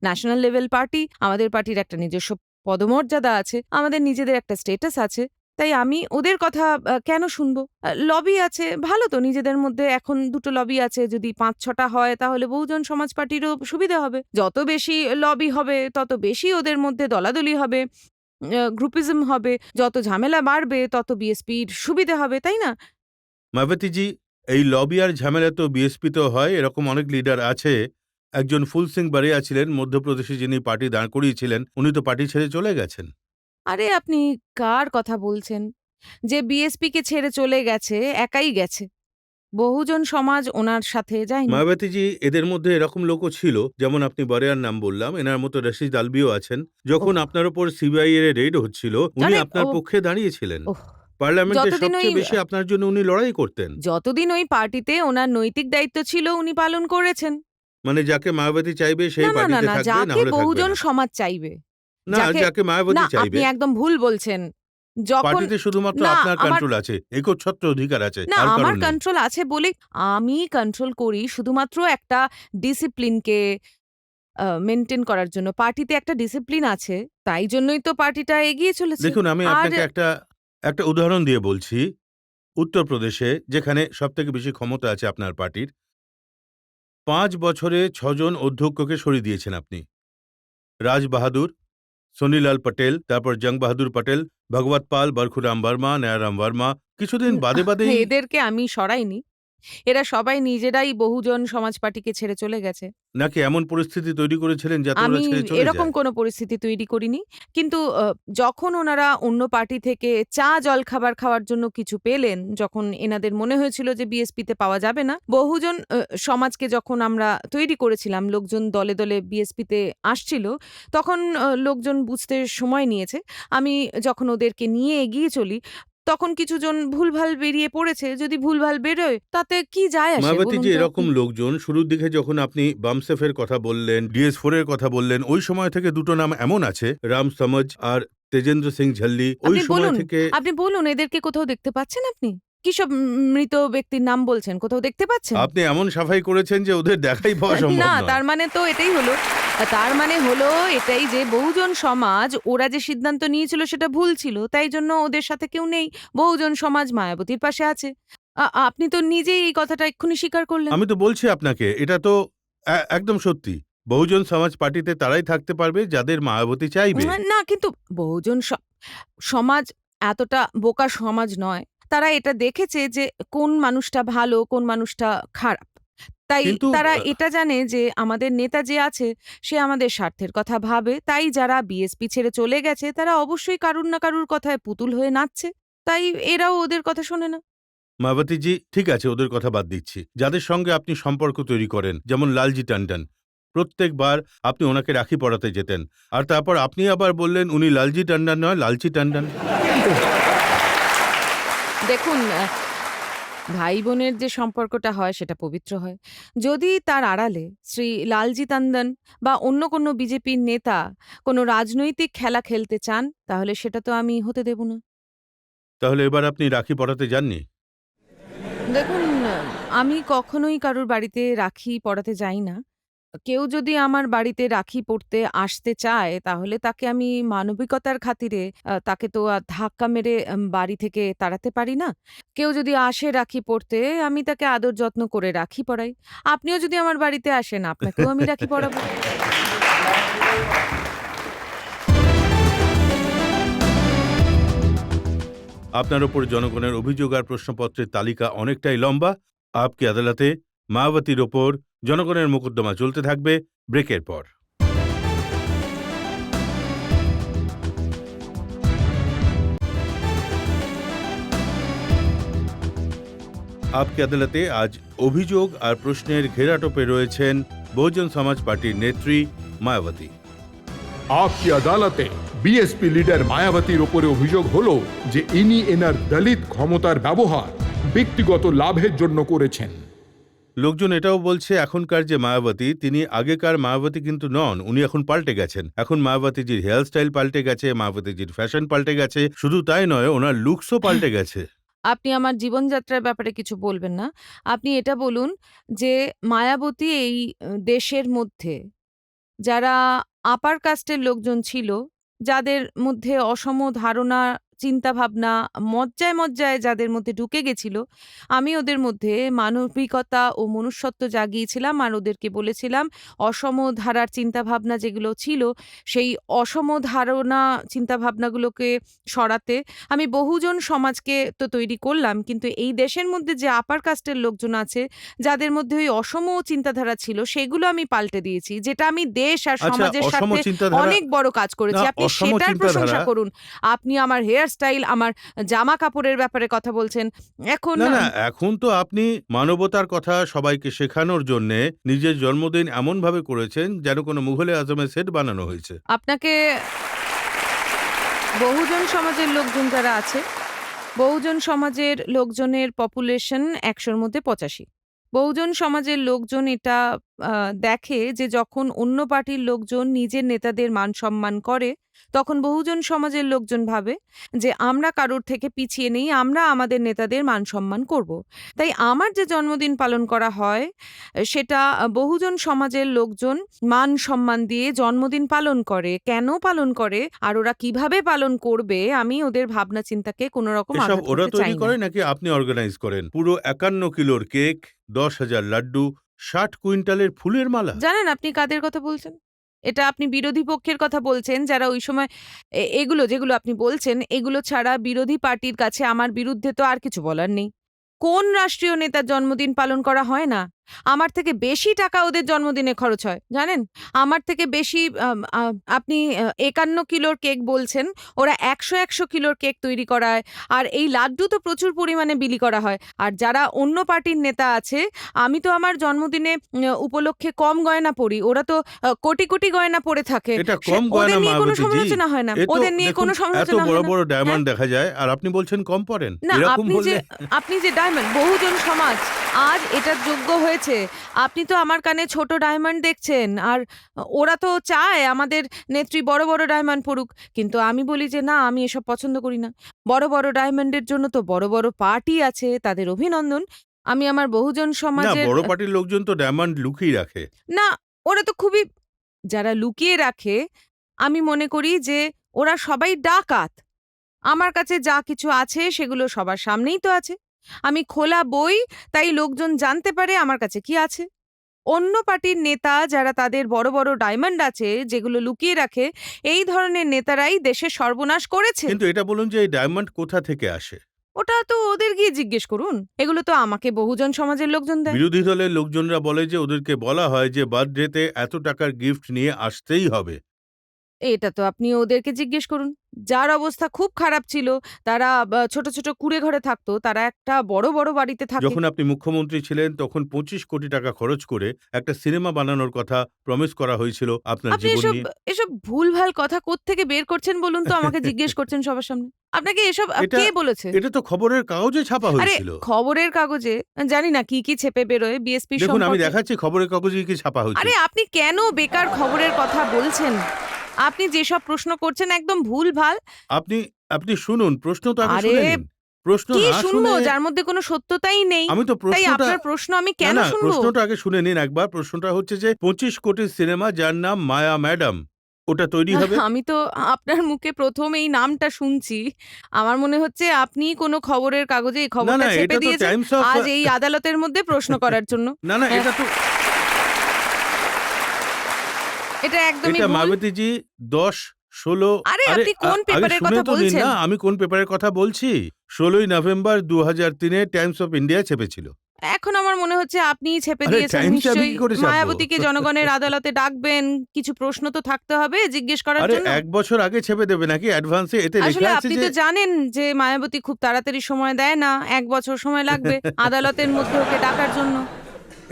E: ন্যাশনাল লেভেল পার্টি। আমাদের পার্টির একটা নিজস্ব পদমর্যাদা আছে। আমাদের নিজেদের একটা স্ট্যাটাস আছে। তাই আমি ওদের কথা কেন শুনবো? লবি আছে, ভালো তো নিজেদের মধ্যে এখন দুটো লবি আছে। যদি ৫-৬টা হয় তাহলে বহুজন সমাজ পার্টিরও সুবিধা হবে। যত বেশি লবি হবে তত বেশি ওদের মধ্যে দলাদলি হবে, গ্রুপিজম হবে। যত ঝামেলা বাড়বে তত বিএসপির সুবিধা হবে, তাই না?
A: মায়াবতীজি, এই লবি আর ঝামেলা তো বিএসপিতেও হয়, এরকম অনেক লিডার আছে। একজন ফুল সিং বারিয়া ছিলেন মধ্যপ্রদেশে, যিনি পার্টি দাঁড় করিয়েছিলেন, উনি তো পার্টি ছেড়ে চলে গেছেন।
E: আরে আপনি কার কথা বলছেন? যে বিএসপিকে ছেড়ে চলে গেছে, একাই গেছে। বহুজন সমাজ ওনার সাথে যায়নি।
A: মায়াবতীজি, এদের মধ্যে এরকম লোকও ছিল, যেমন আপনি বরেয়ার নাম বললাম, এনার মতো রশিদ আলবিও আছেন। যখন
E: ওহ।
A: আপনার উপর সিবিআই এর রেড হচ্ছিল, উনি
E: জানেন,
A: আপনার
E: ও
A: পক্ষে দাঁড়িয়েছিলেন।
E: ওহ,
A: পার্লামেন্টে
E: যতদিন ওই
A: সবচেয়ে বেশি আপনার জন্য উনি লড়াই করতেন।
E: যতদিন ওই পার্টিতে ওনার নৈতিক দায়িত্ব ছিল উনি পালন করেছেন।
A: মানে যাকে মায়াবতী চাইবে
E: না
A: সেই
E: না না
A: পার্টিতে
E: না,
A: থাকবে, না
E: যাকে
A: হলে থাকবে
E: বহুজন
A: না।
E: সমাজ চাইবে,
A: না,
E: যাকে
A: যাকে মায়াবতী
E: না,
A: চাইবে।
E: আপনি একদম ভুল বলছেন। যখন
A: পার্টিতে শুধুমাত্র
E: না,
A: আপনার
E: আমার
A: কন্ট্রোল আছে, একচ্ছত্র অধিকার আছে,
E: না,
A: আর
E: আমার
A: কারণ নেই।
E: কন্ট্রোল আছে বলে আমি কন্ট্রোল করি শুধুমাত্র একটা ডিসিপ্লিনকে মেনটেন করার জন্য। পার্টিতে একটা ডিসিপ্লিন আছে, তাই জন্যই তো পার্টিটা এগিয়ে চলেছে।
A: দেখুন, আমি
E: আর
A: আপনাকে একটা উদাহরণ দিয়ে বলছি। উত্তরপ্রদেশে, যেখানে সবথেকে বেশি ক্ষমতা আছে আপনার পার্টির, 5 বছরে 6 জন অধ্যক্ষকে সরিয়ে দিয়েছেন আপনি। রাজ বাহাদুর, সোনিলাল পটেল, তারপর জং বাহাদুর পটেল, ভগবত পাল, বরখুরাম বর্মা, নয়ারাম বর্মা। কিছুদিন বাদে বাদেই
E: এদেরকে আমি সরাইনি, এরা সবাই নিজেরাই বহুজন সমাজ পার্টিকে ছেড়ে চলে গেছে।
A: নাকি এমন পরিস্থিতি তৈরি করেছিলেন যাতে ওরা
E: আমি
A: ছেড়ে চলে
E: এরকম
A: যায়?
E: কোনো পরিস্থিতি তৈরি করিনি। কিন্তু যখন ওনারা অন্য পার্টি থেকে চা জলখাবার খাওয়ার জন্য কিছু পেলেন, যখন এনাদের মনে হয়েছিল যে বিএসপিতে পাওয়া যাবে না, বহুজন সমাজকে যখন আমরা তৈরি করেছিলাম, লোকজন দলে দলে বিএসপিতে আসছিল, তখন লোকজন বুঝতে সময় নিয়েছে। আমি যখন ওদেরকে নিয়ে এগিয়ে চলি, তখন কিছুজন ভুলভাল বেরিয়ে পড়েছে। যদি ভুলভাল বেরোয় তাতে কি যায় আসে বলুন
A: মায়াবতীজি,
E: তো
A: এরকম
E: আপনি?
A: লোকজন শুরুর দিকে যখন আপনি বামসেফের কথা বললেন, DS4 এর কথা বললেন, ওই সময় থেকে দুটো নাম এমন আছে, রাম সমাজ আর তেজেন্দ্র সিং ঝল্লি। ওই
E: আপনি
A: সময়
E: বলুন,
A: থেকে
E: আপনি বলুন এদেরকে কোথাও দেখতে পাচ্ছেন আপনি? কিসব মৃত ব্যক্তির নাম বলছেন, কোথাও দেখতে পাচ্ছেন?
A: আপনি এমন সাফাই করেছেন যে ওদের দেখাই পাওয়া সম্ভব
E: না,
A: নয়।
E: তার মানে তো এটাই হলো। তার মানে হলো এটাই যে বহুজন সমাজ ওরা যে সিদ্ধান্ত নিয়েছিল সেটা ভুল ছিল। তাই জন্য ওদের সাথে কেউ নেই। বহুজন সমাজ মায়াবতীর পাশে আছে। আপনি তো নিজেই এই কথাটা এক্ষুনি স্বীকার করলেন।
A: আমি তো বলছি আপনাকে, এটা তো একদম সত্যি। বহুজন সমাজ পার্টিতে তারাই থাকতে পারবে যাদের মায়াবতী চাইবে।
E: না, কিন্তু বহুজন সমাজ এতটা বোকা সমাজ নয়। তারা এটা দেখেছে যে কোন মানুষটা ভালো, কোন মানুষটা খারাপ। তাই
A: কিন্তু
E: তারা এটা জানে যে আমাদের নেতা যে আছে সে আমাদের স্বার্থের কথা ভাবে। তাই যারা বিএসপি ছেড়ে চলে গেছে তারা অবশ্যই কারুর না কারুর কথায় পুতুল হয়ে নাচছে। তাই এরাও ওদের কথা শোনে না।
A: মায়াবতীজি, ঠিক আছে, ওদের কথা বাদ দিচ্ছি। যাদের সঙ্গে আপনি সম্পর্ক তৈরি করেন, যেমন লালজি টন্ডন, প্রত্যেকবার আপনি ওনাকে রাখি পড়াতে যেতেন, আর তারপর আপনি আবার বললেন উনি লালজি টন্ডন নয়, লালচি টন্ডন।
E: দেখুন, ভাই বোনের যে সম্পর্কটা হয় সেটা পবিত্র হয়। যদি তার আড়ালে শ্রী লালজি টন্ডন বা অন্য কোনো বিজেপির নেতা কোনো রাজনৈতিক খেলা খেলতে চান, তাহলে সেটা তো আমি হতে দেব না।
A: তাহলে এবার আপনি রাখি পড়াতে যাননি?
E: দেখুন, আমি কখনোই কারুর বাড়িতে রাখি পড়াতে যাই না। কেউ যদি আমার বাড়িতে রাখি পড়তে আসতে চায়, তাহলে তাকে আমি মানবিকতার খাতিরে তাকে তো আর ধাক্কা মেরে বাড়ি থেকে তাড়াতে পারি না। কেউ যদি আসে রাখি পড়তে, আমি তাকে আদর যত্ন করে রাখি পরাই। আপনিও যদি আমার বাড়িতে আসেন, আপনাকেও আমি রাখি পরাবো।
A: আপনার ওপর জনগণের অভিযোগ আর প্রশ্নপত্রের তালিকা অনেকটাই লম্বা। আপকি আদালতে মায়াবতীর ওপর জনগণের মোকদ্দমা চলতে থাকবে ব্রেকের পর। আপকি আদালতে আজ অভিযোগ আর প্রশ্নের ঘেরাটোপে রয়েছেন বহুজন সমাজ পার্টির নেত্রী মায়াবতী।
D: আপকি আদালতে বিএসপি লিডার মায়াবতীর ওপরে অভিযোগ হলো যে ইনি এনার দলিত ক্ষমতার ব্যবহার ব্যক্তিগত লাভের জন্য করেছেন।
A: লোকজন এটাও বলছে এখনকার যে মায়াবতী, তিনি আগেকার মায়াবতী কিন্তু নন, উনি এখন পাল্টে গেছেন। এখন মায়াবতীজির হেয়ার স্টাইল পাল্টে গেছে, মায়াবতীজির ফ্যাশন পাল্টে গেছে, শুধু তাই নয়, ওনার লুকসও পাল্টে গেছে।
E: আপনি আমার জীবনযাত্রার ব্যাপারে কিছু বলবেন না। আপনি এটা বলুন যে মায়াবতী এই দেশের মধ্যে যারা আপার কাস্টের লোকজন ছিল, যাদের মধ্যে অসম ধারণা, চিন্তাভাবনা, মজ্জায় মজ্জায় যাদের মধ্যে ঢুকে গেছিল, আমি ওদের মধ্যে মানবিকতা ও মনুষ্যত্ব জাগিয়েছিলাম আর ওদেরকে বলেছিলাম অসম ধারার চিন্তাভাবনা যেগুলো ছিল, সেই অসম ধারণা চিন্তাভাবনাগুলোকে সরাতে। আমি বহুজন সমাজকে তো তৈরি করলাম, কিন্তু এই দেশের মধ্যে যে আপার কাস্টের লোকজন আছে, যাদের মধ্যে ওই অসম চিন্তাধারা ছিল, সেগুলো আমি পাল্টে দিয়েছি। যেটা আমি দেশ আর
A: আচ্ছা,
E: সমাজের
A: অসম
E: সাথে
A: চিন্তাধারা
E: অনেক বড় কাজ করেছি।
A: না,
E: আপনি
A: অসম
E: সেটার প্রশংসা
A: চিন্তাধারা
E: করুন। আপনি আমার হেয়ার হেয়ার স্টাইল, আমার জামা কাপড়ের ব্যাপারে কথা বলছেন। এখন
A: না না, এখন তো আপনি মানবতার কথা সবাইকে শেখানোর জন্য নিজের জন্মদিন এমন ভাবে করেছেন যেন কোনো মুঘলে আজমের সেট বানানো হয়েছে।
E: আপনাকে বহুজন সমাজের লোকজন যারা আছে, বহুজন সমাজের লোকজনের পপুলেশন ১০০-র মধ্যে ৮৫। বহুজন সমাজের লোকজন এটা দেখে যে যখন অন্য পার্টির লোকজন নিজের নেতাদের মান সম্মান করে, তখন বহুজন সমাজের লোকজন ভাবে যে আমরা কারোর থেকে পিছিয়ে নেই, আমরা আমাদের নেতাদের মান সম্মান করব। তাই আমার যে জন্মদিন পালন করা হয় সেটা বহুজন সমাজের লোকজন মান সম্মান দিয়ে জন্মদিন পালন করে। কেন পালন করে আর ওরা কিভাবে পালন করবে, আমি ওদের ভাবনা চিন্তাকে কোনো রকম
A: এসব
E: আঘাত
A: ওরা
E: করতে
A: তৈরি
E: চাই না।
A: করে নাকি আপনি অর্গানাইজ করেন? পুরো ৫১ কিলোর কেক, ১০,০০০ লাড্ডু, ৬০ কুইন্টালের ফুলের মালা।
E: জানেন আপনি কাদের কথা বলছেন? এটা আপনি বিরোধী পক্ষের কথা বলছেন, যারা ওই সময় এগুলো যেগুলো আপনি বলছেন, এগুলো ছাড়া বিরোধী পার্টির কাছে আমার বিরুদ্ধে তো আর কিছু বলার নেই। কোন রাষ্ট্রীয় নেতার জন্মদিন পালন করা হয় না? আমার থেকে বেশি টাকা ওদের জন্মদিনে খরচ হয়, জানেন? আমার থেকে বেশি আপনি ৫১ কিলোর কেক বলছেন, ওরা ১০০ কিলোর কেক তৈরি করায়, আর এই লাড্ডু তো প্রচুর পরিমাণে বিলি করা হয়। আর যারা অন্য পার্টির নেতা আছে, আমি তো আমার জন্মদিনে উপলক্ষে কম গয়না পরি, ওরা তো কোটি কোটি গয়না পরে থাকে।
A: এটা কম
E: ওদের
A: গয়না
E: নিয়ে কোনো
A: মায়াবতী জি।
E: সমালোচনা হয় না,
A: এ তো
E: ওদের নিয়ে
A: দেখুন,
E: কোনো
A: এত
E: সমালোচনা
A: বড়
E: হয় না।
A: বড়
E: হ্যাঁ?
A: ডায়মন্ড দেখা যায় আর আপনি বলছেন কম পড়েন।
E: না,
A: এরকম বললে
E: আপনি যে ডায়মন্ড, বহুজন সমাজ আজ এটার যোগ্য হয়েছে। আপনি তো আমার কানে ছোট ডায়মন্ড দেখছেন, আর ওরা তো চায় আমাদের নেত্রী বড় বড় ডায়মন্ড পড়ুক, কিন্তু আমি বলি যে না, আমি এসব পছন্দ করি না। বড় বড় ডায়মন্ডের জন্য তো বড় বড় পার্টি আছে, তাদের অভিনন্দন। আমি আমার বহুজন
A: না,
E: সমাজের
A: বড় পার্টির লোকজন তো ডায়মন্ড লুকিয়ে রাখে।
E: না, ওরা তো খুবই, যারা লুকিয়ে রাখে, আমি মনে করি যে ওরা সবাই ডাকাত। আমার কাছে যা কিছু আছে সেগুলো সবার সামনেই তো আছে। আমি খোলা বই, তাই লোকজন জানতে পারে আমার কাছে কি আছে। অন্য পার্টির নেতা যারা তাদের বড় বড় ডায়মন্ড আছে যেগুলো লুকিয়ে রাখে, এই ধরনের নেতারাই দেশের সর্বনাশ করেছে।
A: কিন্তু এটা বলুন যে এই ডায়মন্ড কোথা থেকে আসে?
E: ওটা তো ওদের গিয়ে জিজ্ঞেস করুন, এগুলো তো আমাকে বহুজন সমাজের লোকজন দেয়।
A: বিরোধী দলের লোকজনরা বলে যে ওদেরকে বলা হয় যে বার্থডেতে এত টাকার গিফট নিয়ে আসতেই হবে।
E: এটা তো আপনি ওদেরকে জিজ্ঞেস করুন। যার অবস্থা খুব খারাপ ছিল, তারা ছোট ছোট কুঁড়ে ঘরে থাকতো, তারা একটা বড় বড় বাড়িতে থাকে।
A: যখন আপনি মুখ্যমন্ত্রী ছিলেন তখন ২৫ কোটি টাকা খরচ করে একটা সিনেমা বানানোর কথা প্রমিস করা হয়েছিল আপনার
E: আপনি
A: জীবন
E: এসব
A: নিয়ে।
E: এসব ভুলভাল কথা কোত্থেকে বের করছেন বলুন তো, আমাকে জিজ্ঞেস করছেন সবার সামনে। আপনাকে এসব
A: এটা-
E: কে বলেছে?
A: এটা তো খবরের কাগজে ছাপা
E: আরে
A: হয়েছিল।
E: খবরের কাগজে জানি না কি কি ছেপে বেরোয় বিএসপি
A: দেখুন, আমি
E: সম্পর্কে।
A: দেখাচ্ছি খবরের কাগজে কি ছাপা হয়েছে।
E: আরে আপনি কেন বেকার খবরের কথা বলছেন? আপনি যেসব প্রশ্ন করছেন একদম ভুলভাল।
A: আপনি আপনি শুনুন, প্রশ্ন তো আগে
E: আরে,
A: শুনে নিন। প্রশ্ন
E: কি
A: না
E: শুনবো
A: শুনে
E: যার মধ্যে কোনো সত্যতাই নেই?
A: আমি তো
E: তাই
A: প্রশ্নটা
E: আপনার প্রশ্ন আমি
A: না
E: কেন
A: না,
E: শুনবো?
A: প্রশ্নটা আগে শুনে নিন একবার। প্রশ্নটা হচ্ছে যে ২৫ কোটির সিনেমা যার নাম মায়া ম্যাডাম, ওটা তৈরি হবে।
E: আমি তো আপনার মুখে প্রথম এই নামটা শুনছি। আমার মনে হচ্ছে আপনি কোনো খবরের কাগজে এই
A: না
E: খবরটা
A: না,
E: চেপে
A: এটা তো
E: দিয়েছেন
A: টাইমস অফ।
E: আজ এই আদালতের মধ্যে প্রশ্ন করার জন্য।
A: না না,
E: হ্যাঁ।
A: এটা তো
E: এটা একদমই
A: এটা
E: ভুল।
A: মায়াবতীজি ১০-১৬।
E: আরে, আপনি কোন
A: আগে
E: পেপারের
A: শুনে
E: কথা
A: তো নিন
E: বলছেন?
A: না, আমি কোন পেপারের কথা বলছি। ১৬ই নভেম্বর ২০০৩-এ টাইমস অফ ইন্ডিয়া ছেপেছিল।
E: এখন আমার মনে হচ্ছে আপনিই ছেপে
A: আরে,
E: দিয়েছেন
A: টাইমসে আমি
E: নিশ্চয়ই।
A: কি করে ছাপবো?
E: মায়াবতীকে জনগণের আদালতে ডাকবেন, কিছু প্রশ্ন তো থাকতে হবে জিজ্ঞেস করার
A: আরে,
E: জন্য।
A: ১ বছর আগে ছেপে দেবে নাকি অ্যাডভান্সে? এতে লেখা
E: আসলে
A: আছে
E: আপনি
A: যে
E: তো জানেন যে মায়াবতী খুব তাড়াতাড়ি সময় দেয় না, ১ বছর সময় লাগবে আদালতের মধ্যে ওকে ডাকার জন্য।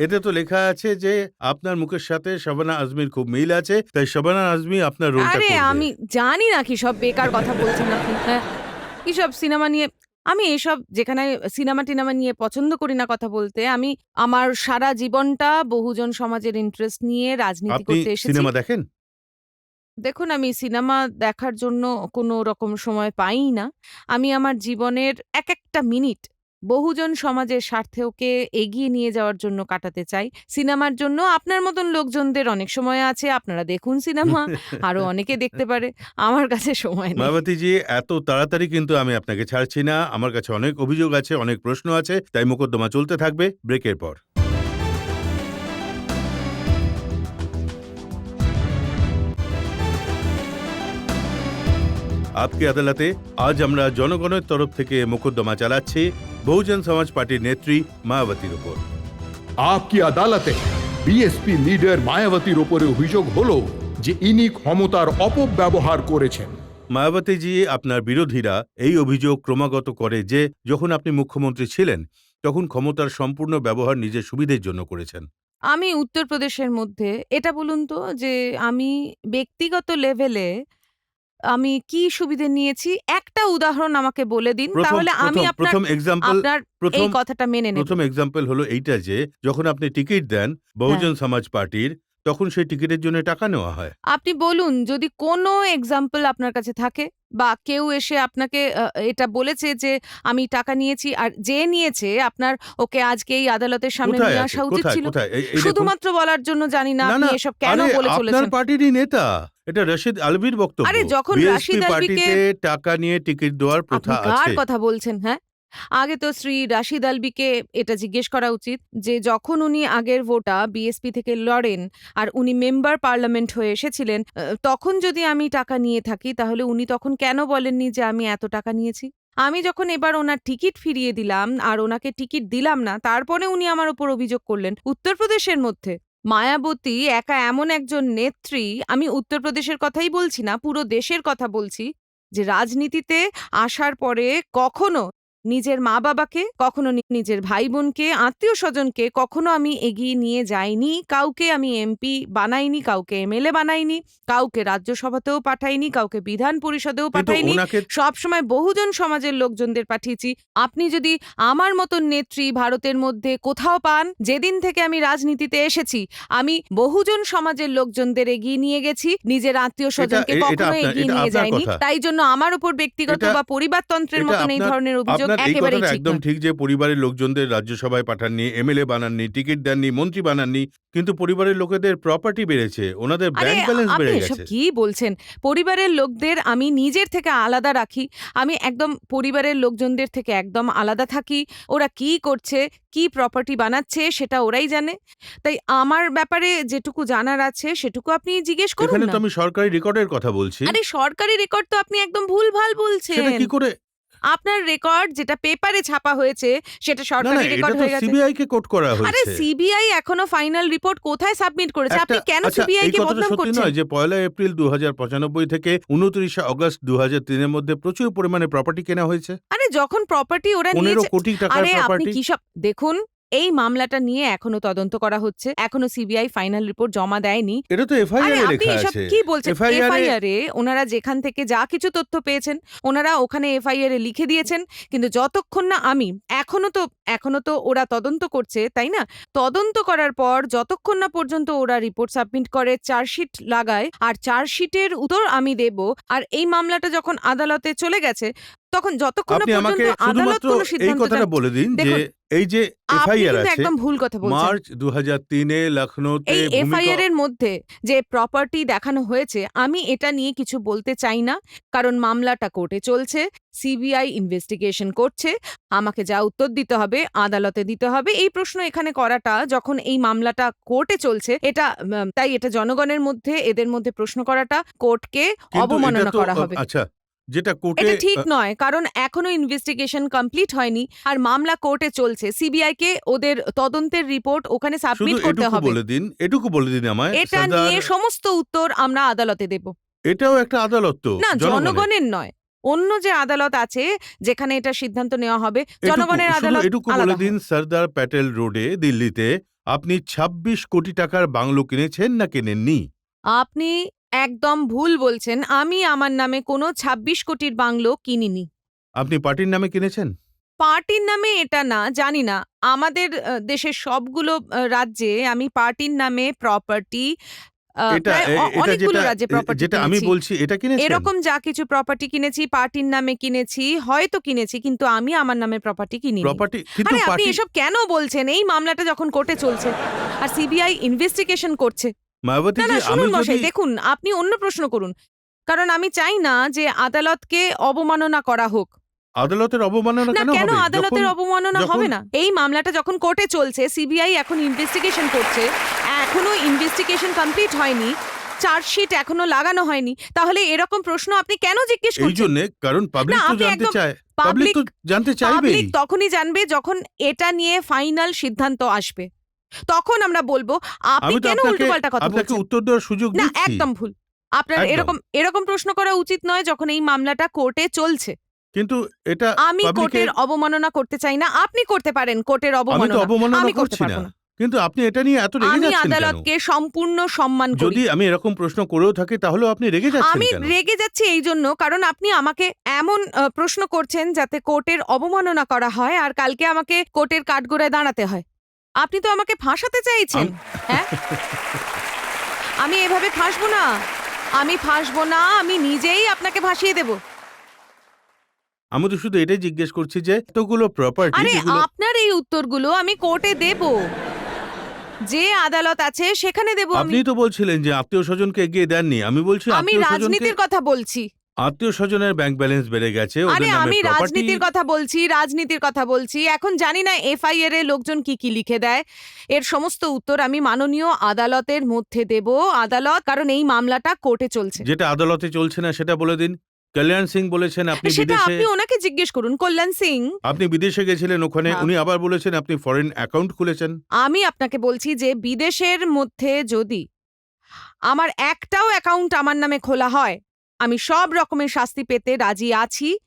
A: এতে তো লেখা আছে যে আপনার মুখের সাথে শাবানা আজমির খুব মিল আছে, তাই শাবানা আজমি আপনার রোলটা
E: আরে
A: করবে।
E: আমি জানি না কি সব বেকার কথা বলছেন আপনি। হ্যাঁ, কি সব সিনেমা নিয়ে, আমি এসব যেখানে সিনেমা টিনেমা নিয়ে পছন্দ করি না কথা বলতে। আমি আমার সারা জীবনটা বহুজন সমাজের ইন্টারেস্ট নিয়ে রাজনীতি
A: আপনি
E: করতে এসেছি।
A: সিনেমা দেখেন?
E: দেখুন, আমি সিনেমা দেখার জন্য কোনো রকম সময় পাই না। আমি আমার জীবনের একটা মিনিট বহুজন সমাজের স্বার্থেওকে এগিয়ে নিয়ে যাওয়ার জন্য কাটাতে চাই। সিনেমার জন্য আপনার মতন লোকজনদের অনেক সময় আছে, আপনারা দেখুন সিনেমা, আরো অনেকে দেখতে পারে। আমার কাছে সময় নেই।
A: মায়াবতীজি, এত তাড়াতাড়ি কিন্তু আমি আপনাকে ছাড়ছি না। আমার কাছে অনেক অভিযোগ আছে, অনেক প্রশ্ন আছে, তাই মোকদ্দমা চলতে থাকবে ব্রেকের পর। আপকি আদালতে আজ আমরা জনগণের তরফ থেকে মোকদ্দমা চালাচ্ছি বহুজন সমাজ পার্টির নেত্রী মায়াবতীর উপর।
D: আপকি আদালতে বিএসপি লিডার মায়াবতীর ওপরে অভিযোগ হলো যে ইনি ক্ষমতার অপব্যবহার করেছেন।
A: মায়াবতীজি, আপনার বিরোধীরা এই অভিযোগ ক্রমাগত করে যে যখন আপনি মুখ্যমন্ত্রী ছিলেন তখন ক্ষমতার সম্পূর্ণ ব্যবহার নিজের সুবিধের জন্য করেছেন।
E: আমি উত্তরপ্রদেশের মধ্যে এটা বলুন তো যে আমি ব্যক্তিগত লেভেলে আমি কি সুবিধে নিয়েছি? একটা উদাহরণ আমাকে বলে দিন।
A: প্রথম
E: তাহলে আমি
A: প্রথম
E: আপনার
A: প্রথম এক্সাম্পল
E: আপনার এই
A: প্রথম
E: কথাটা মেনে নেব।
A: প্রথম এক্সাম্পল হলো এইটা যে যখন আপনি টিকিট দেন বহুজন সমাজ পার্টির, তখন সেই টিকিটের জন্য টাকা নেওয়া হয়।
E: আপনি বলুন যদি কোনো এক্সাম্পল আপনার কাছে থাকে বা কেউ এসে আপনাকে এটা বলেছে যে আমি টাকা নিয়েছি আর যে নিয়েছে আপনার ওকে আজকে এই আদালতের সামনে
A: কোথায়
E: নিয়ে
A: আছে?
E: আসা উচিত
A: কোথায়
E: ছিল।
A: কোথায়? এই দেখুন।
E: শুধুমাত্র বলার জন্য জানি না
A: না,
E: আপনি
A: না,
E: এসব কেন
A: আরে
E: বলে
A: আপনার
E: চলেছেন।
A: পার্টিরই নেতা। এটা রশিদ আলভির বক্তব্য।
E: আরে যখন
A: বিএসপি
E: রাশিদ আলভিকে
A: পার্টিতে টাকা নিয়ে টিকিট দেওয়ার
E: আপনি
A: প্রথা
E: কার
A: আছে।
E: কথা বলছেন? হ্যাঁ, আগে তো শ্রী রাশিদ আলভিকে এটা জিজ্ঞেস করা উচিত যে যখন উনি আগের ভোটা বিএসপি থেকে লড়েন আর উনি মেম্বার পার্লামেন্ট হয়ে এসেছিলেন, তখন যদি আমি টাকা নিয়ে থাকি তাহলে উনি তখন কেন বলেননি যে আমি এত টাকা নিয়েছি? আমি যখন এবার ওনার টিকিট ফিরিয়ে দিলাম আর ওনাকে টিকিট দিলাম না, তারপরে উনি আমার উপর অভিযোগ করলেন। উত্তরপ্রদেশের মধ্যে মায়াবতী একা এমন একজন নেত্রী, আমি উত্তরপ্রদেশের কথাই বলছি না, পুরো দেশের কথা বলছি, যে রাজনীতিতে আসার পরে কখনো নিজের মা-বাবাকে, কখনো নিজের ভাই-বোনকে, আত্মীয়-স্বজনকে কখনো আমি এগিয়ে নিয়ে যাইনি। কাউকে আমি এমপি বানাইনি, কাউকে এমএলএ বানাইনি, কাউকে রাজ্যসভাতেও পাঠাইনি, কাউকে বিধান পরিষদেও
A: কিন্তু
E: পাঠাইনি।
A: ওনাকে
E: সবসময় বহুজন সমাজের লোকজনদের পাঠিয়েছি। আপনি যদি আমার মতন নেত্রী ভারতের মধ্যে কোথাও পান, যেদিন থেকে আমি রাজনীতিতে এসেছি, আমি বহুজন সমাজের লোকজনদের এগিয়ে নিয়ে গেছি, নিজের আত্মীয়-স্বজনকে
A: এটা
E: কখনো
A: আপনার-
E: এগিয়ে
A: এটা
E: নিয়ে
A: আপনার
E: যাইনি।
A: কথা।
E: তাই জন্য আমার উপর ব্যক্তিগত
A: এটা-
E: বা পরিবারতন্ত্রের
A: এটা
E: মতন এই
A: আপনার-
E: ধরনের অভিযোগ
A: আপনার এই
E: একেবারেই
A: কথাটা
E: ঠিক
A: একদম
E: নয়।
A: ঠিক যে পরিবারের লোকজনদের রাজ্যসভায় পাঠাননি, এমএলএ বানাননি, টিকিট দেননি, মন্ত্রী বানাননি, কিন্তু পরিবারের লোকেদের প্রপার্টি বেড়েছে, ওনাদের
E: আরে
A: ব্যাংক ব্যালেন্স
E: আপনি
A: বেড়ে
E: এসব
A: গেছে।
E: কি বলছেন? পরিবারের লোকদের আমি নিজের থেকে আলাদা রাখি। আমি একদম পরিবারের লোকজনদের থেকে একদম আলাদা থাকি। ওরা কি করছে, কি প্রপার্টি বানাচ্ছে সেটা ওরাই জানে। তাই আমার ব্যাপারে যেটুকু জানার আছে সেটুকু আপনি জিজ্ঞেস করুন
A: এখানে
E: না।
A: তো আমি সরকারি রেকর্ডের কথা বলছি।
E: আরে সরকারি রেকর্ড তো আপনি একদম ভুলভাল
A: সেটা
E: বলছেন।
A: কি করে?
E: আপনার রেকর্ড যেটা পেপারে ছাপা হয়েছে সেটা
A: না, না,
E: সরকারি
A: এটা
E: রেকর্ড
A: তো
E: হয়ে গেছে।
A: সিবিআই কে কোট করা
E: আরে
A: হয়েছে।
E: সিবিআই এখনো ফাইনাল রিপোর্ট কোথায় সাবমিট করেছে? আপনি কেন
A: আচ্ছা,
E: সিবিআই
A: এই
E: কে
A: কথাটা
E: বদনাম
A: সত্যি
E: করছেন?
A: নয় যে 1 এপ্রিল 2095 থেকে 29 আগস্ট 2003 এর মধ্যে প্রচুর পরিমাণে প্রপার্টি কেনা হয়েছে।
E: আরে যখন প্রপার্টি ওরা
A: 15
E: নিয়েছে,
A: কোটি টাকার
E: আরে আপনি
A: প্রপার্টি।
E: কি সব দেখুন, এই মামলাটা নিয়ে এখনো তদন্ত করা হচ্ছে, এখনো সিবিআই ফাইনাল রিপোর্ট জমা দেয়নি।
A: এটা তো
E: আরে
A: এফআইআর এ
E: আপনি
A: লেখা
E: এসব
A: আছে।
E: কি বলছেন?
A: FIR এ
E: এফআইআর এ ওনারা যেখান থেকে যা কিছু তথ্য পেয়েছেন ওনারা ওখানে এফআইআর এ লিখে দিয়েছেন, কিন্তু যতক্ষণ না আমি এখনো তো ওরা তদন্ত করছে, তাই না? তদন্ত করার পর যতক্ষণ না পর্যন্ত ওরা রিপোর্ট সাবমিট করে, চার্জশিট লাগায়, আর চার্জশিটের উত্তর আমি দেব, আর এই মামলাটা যখন আদালতে চলে গেছে তখন যতক্ষণ না
A: আপনি আমাকে
E: পর্যন্ত আদালত
A: শুধুমাত্র
E: কোনো
A: এই
E: সিদ্ধান্ত
A: কথাটা বলে দিন যে
E: দেখুন,
A: এই যে
E: আপনি
A: এফআইআর
E: কিন্তু
A: আছে
E: একদম ভুল কথা বলছেন।
A: মার্চ 2003 এ লখনৌতে
E: এই
A: ভূমিকম্প।
E: এফআইআর এর মধ্যে যে প্রপার্টি দেখানো হয়েছে আমি এটা নিয়ে কিছু বলতে চাই না, কারণ মামলাটা কোর্টে চলছে, সিবিআই ইনভেস্টিগেশন করছে, আমাকে যা উত্তর দিতে হবে আদালতে দিতে হবে। এই প্রশ্ন এখানে করাটা যখন এই মামলাটা কোর্টে চলছে, এটা তাই এটা জনগণের মধ্যে এদের মধ্যে প্রশ্ন করাটা কোর্টকে
A: কিন্তু
E: অবমাননা
A: এটা তো
E: করা হবে।
A: আচ্ছা, যেটা কোর্টে
E: এটা ঠিক নয়, কারণ এখনো ইনভেস্টিগেশন কমপ্লিট হয়নি আর মামলা কোর্টে চলছে। সিবিআই কে ওদের তদন্তের রিপোর্ট ওখানে
A: শুধু
E: সাবমিট করতে
A: এটুকু
E: হবে।
A: বলে দিন আমায়
E: এটা
A: সর্দার,
E: নিয়ে সমস্ত উত্তর আমরা আদালতে দেব।
A: এটাও একটা আদালত তো
E: না,
A: জনগণের।
E: জনগণের নয়, অন্য যে আদালত আছে যেখানে এটা সিদ্ধান্ত নেওয়া হবে, জনগণের
A: শুধু
E: আদালত
A: এটুকু
E: আলাদা
A: বলে
E: হয়।
A: দিন সর্দার প্যাটেল রোডে দিল্লিতে আপনি 26 কোটি টাকার বাংলো কিনেছেন না কেনেননি?
E: আপনি একদম ভুল বলছেন। আমি আমার নামে কোনো 26 কোটির বাংলো কিনিনি।
A: আপনি পার্টির নামে কিনেছেন?
E: পার্টির নামে এটা না, জানি না। আমাদের দেশের সবগুলো রাজ্যে আমি পার্টির নামে প্রপার্টি
A: এটা
E: প্রায়
A: এটা
E: অনেকগুলো
A: যেটা
E: রাজ্যে প্রপার্টি
A: যেটা আমি
E: কিনেছি।
A: বলছি এটা কিনেছেন?
E: এরকম যা কিছু প্রপার্টি কিনেছি পার্টির নামে কিনেছি, হয়তো কিনেছি, কিন্তু আমি আমার নামে প্রপার্টি কিনিনি।
A: প্রপার্টি কিন্তু
E: আরে আপনি
A: পার্টি
E: এসব কেন বলছেন? এই মামলাটা যখন কোর্টে চলছে আর সিবিআই ইনভেস্টিগেশন করছে।
A: মায়াবতী
E: না না,
A: জি, আমি
E: শুনুন মশাই,
A: যদি
E: দেখুন আপনি অন্য প্রশ্ন করুন, কারণ আমি চাই না যে আদালতকে অবমাননা করা হোক।
A: আদালতের অবমাননা
E: না,
A: কেন
E: কেন
A: হবে?
E: আদালতের অবমাননা
A: যখন-
E: হবে না? এই মামলাটা যখন কোর্টে চলছে, সিবিআই এখন ইনভেস্টিগেশন করছে, এখনো ইনভেস্টিগেশন কমপ্লিট হয়নি, চার্জশিট এখনো লাগানো হয়নি, তাহলে এরকম প্রশ্ন আপনি কেন জিজ্ঞেস
A: এই
E: করছেন?
A: জন্য কারণ পাবলিক
E: না,
A: তো
E: আপনি
A: জানতে
E: একদম
A: চায়, পাবলিক তো জানতে চাইবেই।
E: পাবলিক তখনই জানবে যখন এটা নিয়ে ফাইনাল সিদ্ধান্ত আসবে, তখন আমরা বলবো। আপনি
A: আমি তো
E: কেন
A: আপনাকে
E: উল্টোপাল্টা কথা
A: আপনাকে
E: বলছেন?
A: উত্তর দেওয়ার সুযোগ
E: না,
A: দিচ্ছি।
E: একদম ভুল। আপনার
A: একদম।
E: এরকম এরকম প্রশ্ন করা উচিত নয় যখন এই মামলাটা কোর্টে চলছে।
A: কিন্তু এটা
E: আমি
A: পাবলিকের
E: কোর্টের অবমাননা করতে চাই না। আপনি করতে পারেন কোর্টের
A: আমি তো
E: অবমাননা।
A: অবমাননা
E: আমি করতে
A: করছি না,
E: পারবো না।
A: কিন্তু আপনি এটা নিয়ে এত রেগে
E: আমি
A: যাচ্ছেন কেন?
E: আদালতকে সম্পূর্ণ সম্মান করি।
A: যদি আমি এরকম প্রশ্ন করেও থাকি তাহলেও আপনি রেগে যাচ্ছেন
E: আমি
A: কেন?
E: রেগে যাচ্ছি এই জন্য কারণ আপনি আমাকে এমন প্রশ্ন করছেন যাতে কোর্টের অবমাননা করা হয় আর কালকে আমাকে কোর্টের কাঠগড়ায় দাঁড়াতে হয়। আপনি তো আমাকে ফাঁসাতে চাইছেন, হ্যাঁ? আমি এভাবে ফাঁসবো না। আমি ফাঁসবো না, আমি নিজেই আপনাকে ভাসিয়ে দেব।
A: আমি তো শুধু এটাই জিজ্ঞেস করছি যে এতগুলো প্রপার্টি
E: আরে
A: যেগুলো
E: আপনার এই উত্তরগুলো আমি কোর্টে দেব। যে আদালত আছে সেখানে দেব আমি।
A: আপনি তো বলছিলেন যে আত্মীয় স্বজনকে এগিয়ে দেননি। আমি বলছি
E: আমি
A: আত্মীয় স্বজনকে,
E: রাজনীতির কথা বলছি।
A: আত্মীয় স্বজনের ব্যাংক ব্যালেন্স বেড়ে গেছে,
E: আরে
A: ওদের নামে
E: আমি
A: প্রপার্টি।
E: রাজনীতির কথা বলছি। এখন জানি না এফআইআর এ লোকজন কি কি লিখে দেয়। এর সমস্ত উত্তর আমি মাননীয় আদালতের মধ্যে দেব। আদালত, কারণ এই মামলাটা কোর্টে চলছে।
A: যেটা আদালতে চলছে না সেটা বলে দিন। কল্যাণ সিং বলেছেন আপনি
E: সেটা
A: বিদেশে,
E: আপনি ওনাকে জিজ্ঞেস করুন। কল্যাণ সিং,
A: আপনি বিদেশে গেছিলেন, ওখানে
E: হ্যাঁ।
A: উনি আবার বলেছেন আপনি ফরেন অ্যাকাউন্ট খুলেছেন।
E: আমি আপনাকে বলছি যে বিদেশের মধ্যে যদি আমার একটাও অ্যাকাউন্ট আমার নামে খোলা হয়, আমি সব রকমের শাস্তি পেতে রাজি আছি।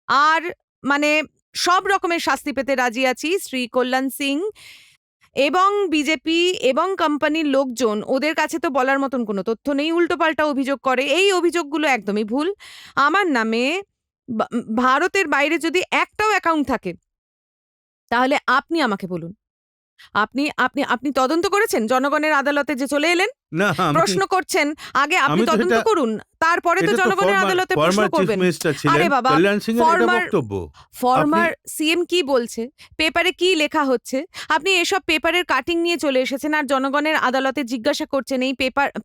E: আর মানে সব রকমের শাস্তি পেতে রাজি আছি। শ্রী কল্যাণ সিং এবং বিজেপি এবং কোম্পানির লোকজন, ওদের কাছে তো বলার মতন কোনো তথ্য নেই, উল্টোপাল্টা অভিযোগ করে। এই অভিযোগগুলো একদমই ভুল। আমার নামে ভারতের বাইরে যদি একটাও অ্যাকাউন্ট থাকে তাহলে আপনি আমাকে বলুন। আপনি আপনি আপনি তদন্ত করেছেন? জনগণের আদালতে যে চলে এলেন
A: না,
E: প্রশ্ন করছেন, আগে আপনি
A: আমি তো
E: তদন্ত
A: এটা-
E: করুন, তারপরে তো
A: এটা তো
E: জনগণের আদালতে প্রশ্ন
A: ফর্মার চিফ
E: করবেন।
A: মিনিস্টার ছিলেন
E: আরে বাবা,
A: কল্যাণ সিং এর এটা
E: former-
A: বক্তব্য।
E: ফরমার সিএম কি বলছে, পেপারে কি লেখা হচ্ছে, আপনি এসব পেপারের কাটিং নিয়ে চলে এসেছেন আর জনগণের আদালতে জিজ্ঞাসা করছেন। এই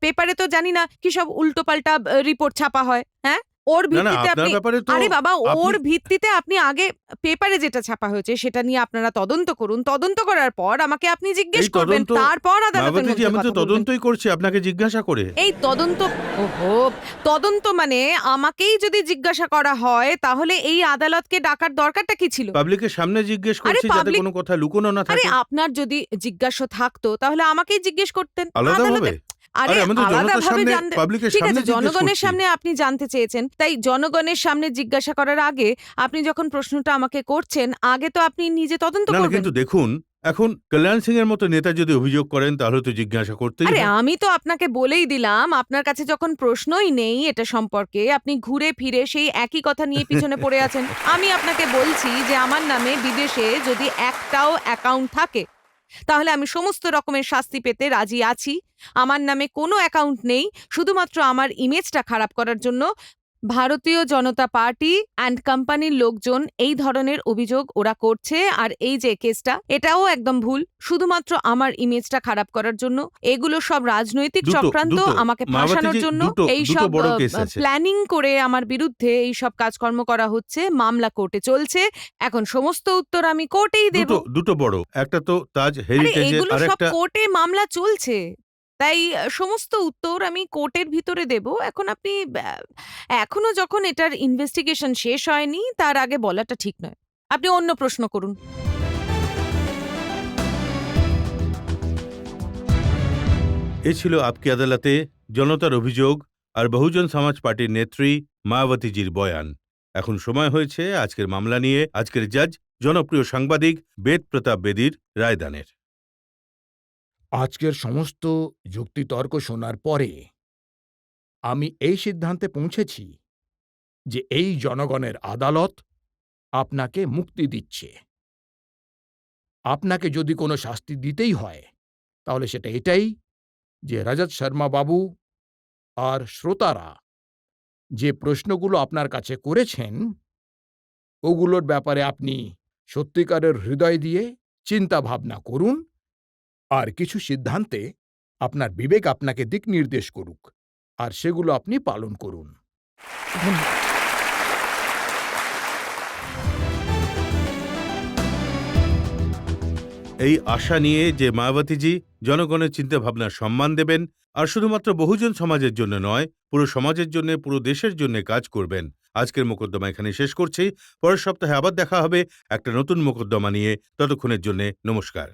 E: পেপারে তো জানি না কি সব উল্টোপাল্টা রিপোর্ট ছাপা হয়, হ্যাঁ? ওর
A: না না,
E: ভিত্তিতে
A: আপনার
E: আপনি,
A: ব্যাপারে তো
E: আরে বাবা,
A: আপনি-
E: ওর ভিত্তিতে আপনি আগে পেপারে যেটা ছাপা হয়েছে সেটা নিয়ে আপনারা তদন্ত করুন। তদন্ত করার পর আমাকে আপনি জিজ্ঞেস
A: এই
E: করবেন,
A: তদন্ত-
E: তারপর আদালতের
A: মায়াবতীজি,
E: মধ্যে
A: আমি তো
E: কথা বলবেন।
A: তদন্তই করছি আপনাকে জিজ্ঞাসা করে।
E: এই তদন্ত, ওহো, তদন্ত মানে আমাকেই যদি জিজ্ঞাসা করা হয় তাহলে এই আদালতকে ডাকার দরকারটা কি ছিল?
A: পাবলিকের সামনে জিজ্ঞেস
E: আরে
A: করছি যাতে
E: public-
A: কোনো কথা লুকোনো না
E: আরে
A: থাকে।
E: আপনার যদি জিজ্ঞাসা থাকতো তাহলে আমাকেই জিজ্ঞেস করতেন
A: আলাদাভাবে?
E: আদালতে। আরে
A: আরে আমি তো জনতার
E: আলাদাভাবে
A: সামনে,
E: জানতে,
A: পাবলিকের
E: ঠিক
A: সামনে
E: আছে,
A: জিজ্ঞেস
E: জনগণের
A: করছি।
E: সামনে আপনি জানতে চেয়েছেন, তাই জনগণের সামনে জিজ্ঞাসা করার আগে আপনি যখন প্রশ্নটা আমাকে করছেন, আগে তো আপনি নিজে তদন্ত
A: না না,
E: করবেন।
A: কিন্তু দেখুন, এখন কল্যাণ সিং এর মতো নেতা যদি অভিযোগ করেন তাহলে তো জিজ্ঞাসা করতেই
E: আরে
A: হয়।
E: আমি তো আপনাকে বলেই দিলাম, আপনার কাছে যখন প্রশ্নই নেই এটা সম্পর্কে, আপনি ঘুরে ফিরে সেই একই কথা নিয়ে পিছনে পড়ে আছেন। আমি আপনাকে বলছি যে আমার নামে বিদেশে যদি একটাও অ্যাকাউন্ট থাকে তাহলে আমি সমস্ত রকমের শাস্তি পেতে রাজি আছি। আমার নামে কোনো অ্যাকাউন্ট নেই, শুধুমাত্র আমার ইমেজটা খারাপ করার জন্য ভারতীয় জনতা পার্টি অ্যান্ড কোম্পানির লোকজন এই ধরনের অভিযোগ ওরা করছে। আর এই যে কেসটা, এটাও একদম ভুল, শুধুমাত্র আমার ইমেজটা খারাপ করার জন্য। এগুলো সব রাজনৈতিক
A: দুটো-
E: চক্রান্ত,
A: দুটো,
E: আমাকে
A: মায়াবতীজি,
E: ফাঁসানোর জন্য
A: দুটো
E: এই সব
A: বড় কেস আছে।
E: প্ল্যানিং করে আমার বিরুদ্ধে এই সব কাজকর্ম করা হচ্ছে। মামলা কোর্টে চলছে, এখন সমস্ত উত্তর আমি কোর্টেই দেব।
A: দুটো বড়, একটা তো তাজ
E: আরে
A: হেরিটেজের,
E: এগুলো
A: আর
E: সব
A: একটা
E: কোর্টে মামলা চলছে, তাই সমস্ত উত্তর আমি কোর্টের ভিতরে দেব। এখন আপনি এখনো যখন এটার ইনভেস্টিগেশন শেষ হয়নি তার আগে বলাটা ঠিক নয়। আপনি অন্য প্রশ্ন করুন।
A: এ ছিল আপকি আদালতে জনতার অভিযোগ আর বহুজন সমাজ পার্টির নেত্রী মায়াবতীজির বয়ান। এখন সময় হয়েছে আজকের মামলা নিয়ে আজকের জাজ জনপ্রিয় সাংবাদিক বেদ প্রতাপ বেদীর রায়দানের।
D: আজকের সমস্ত যুক্তিতর্ক শোনার পরে আমি এই সিদ্ধান্তে পৌঁছেছি যে এই জনগণের আদালত আপনাকে মুক্তি দিচ্ছে। আপনাকে যদি কোনো শাস্তি দিতেই হয় তাহলে সেটা এটাই যে রজত শর্মা বাবু আর শ্রোতারা যে প্রশ্নগুলো আপনার কাছে করেছেন ওগুলোর ব্যাপারে আপনি সত্যিকারের হৃদয় দিয়ে চিন্তা ভাবনা করুন আর কিছু সিদ্ধান্তে আপনার বিবেক আপনাকে দিক নির্দেশ করুক আর সেগুলো আপনি পালন করুন।
E: ধন্যবাদ।
A: এই আশা নিয়ে যে মায়াবতীজি জনগণের চিন্তাভাবনার সম্মান দেবেন আর শুধুমাত্র বহুজন সমাজের জন্য নয়, পুরো সমাজের জন্য, পুরো দেশের জন্য কাজ করবেন। আজকের মোকদ্দমা এখানে শেষ করছি। পরের সপ্তাহে আবার দেখা হবে একটা নতুন মোকদ্দমা নিয়ে। ততক্ষণের জন্য নমস্কার।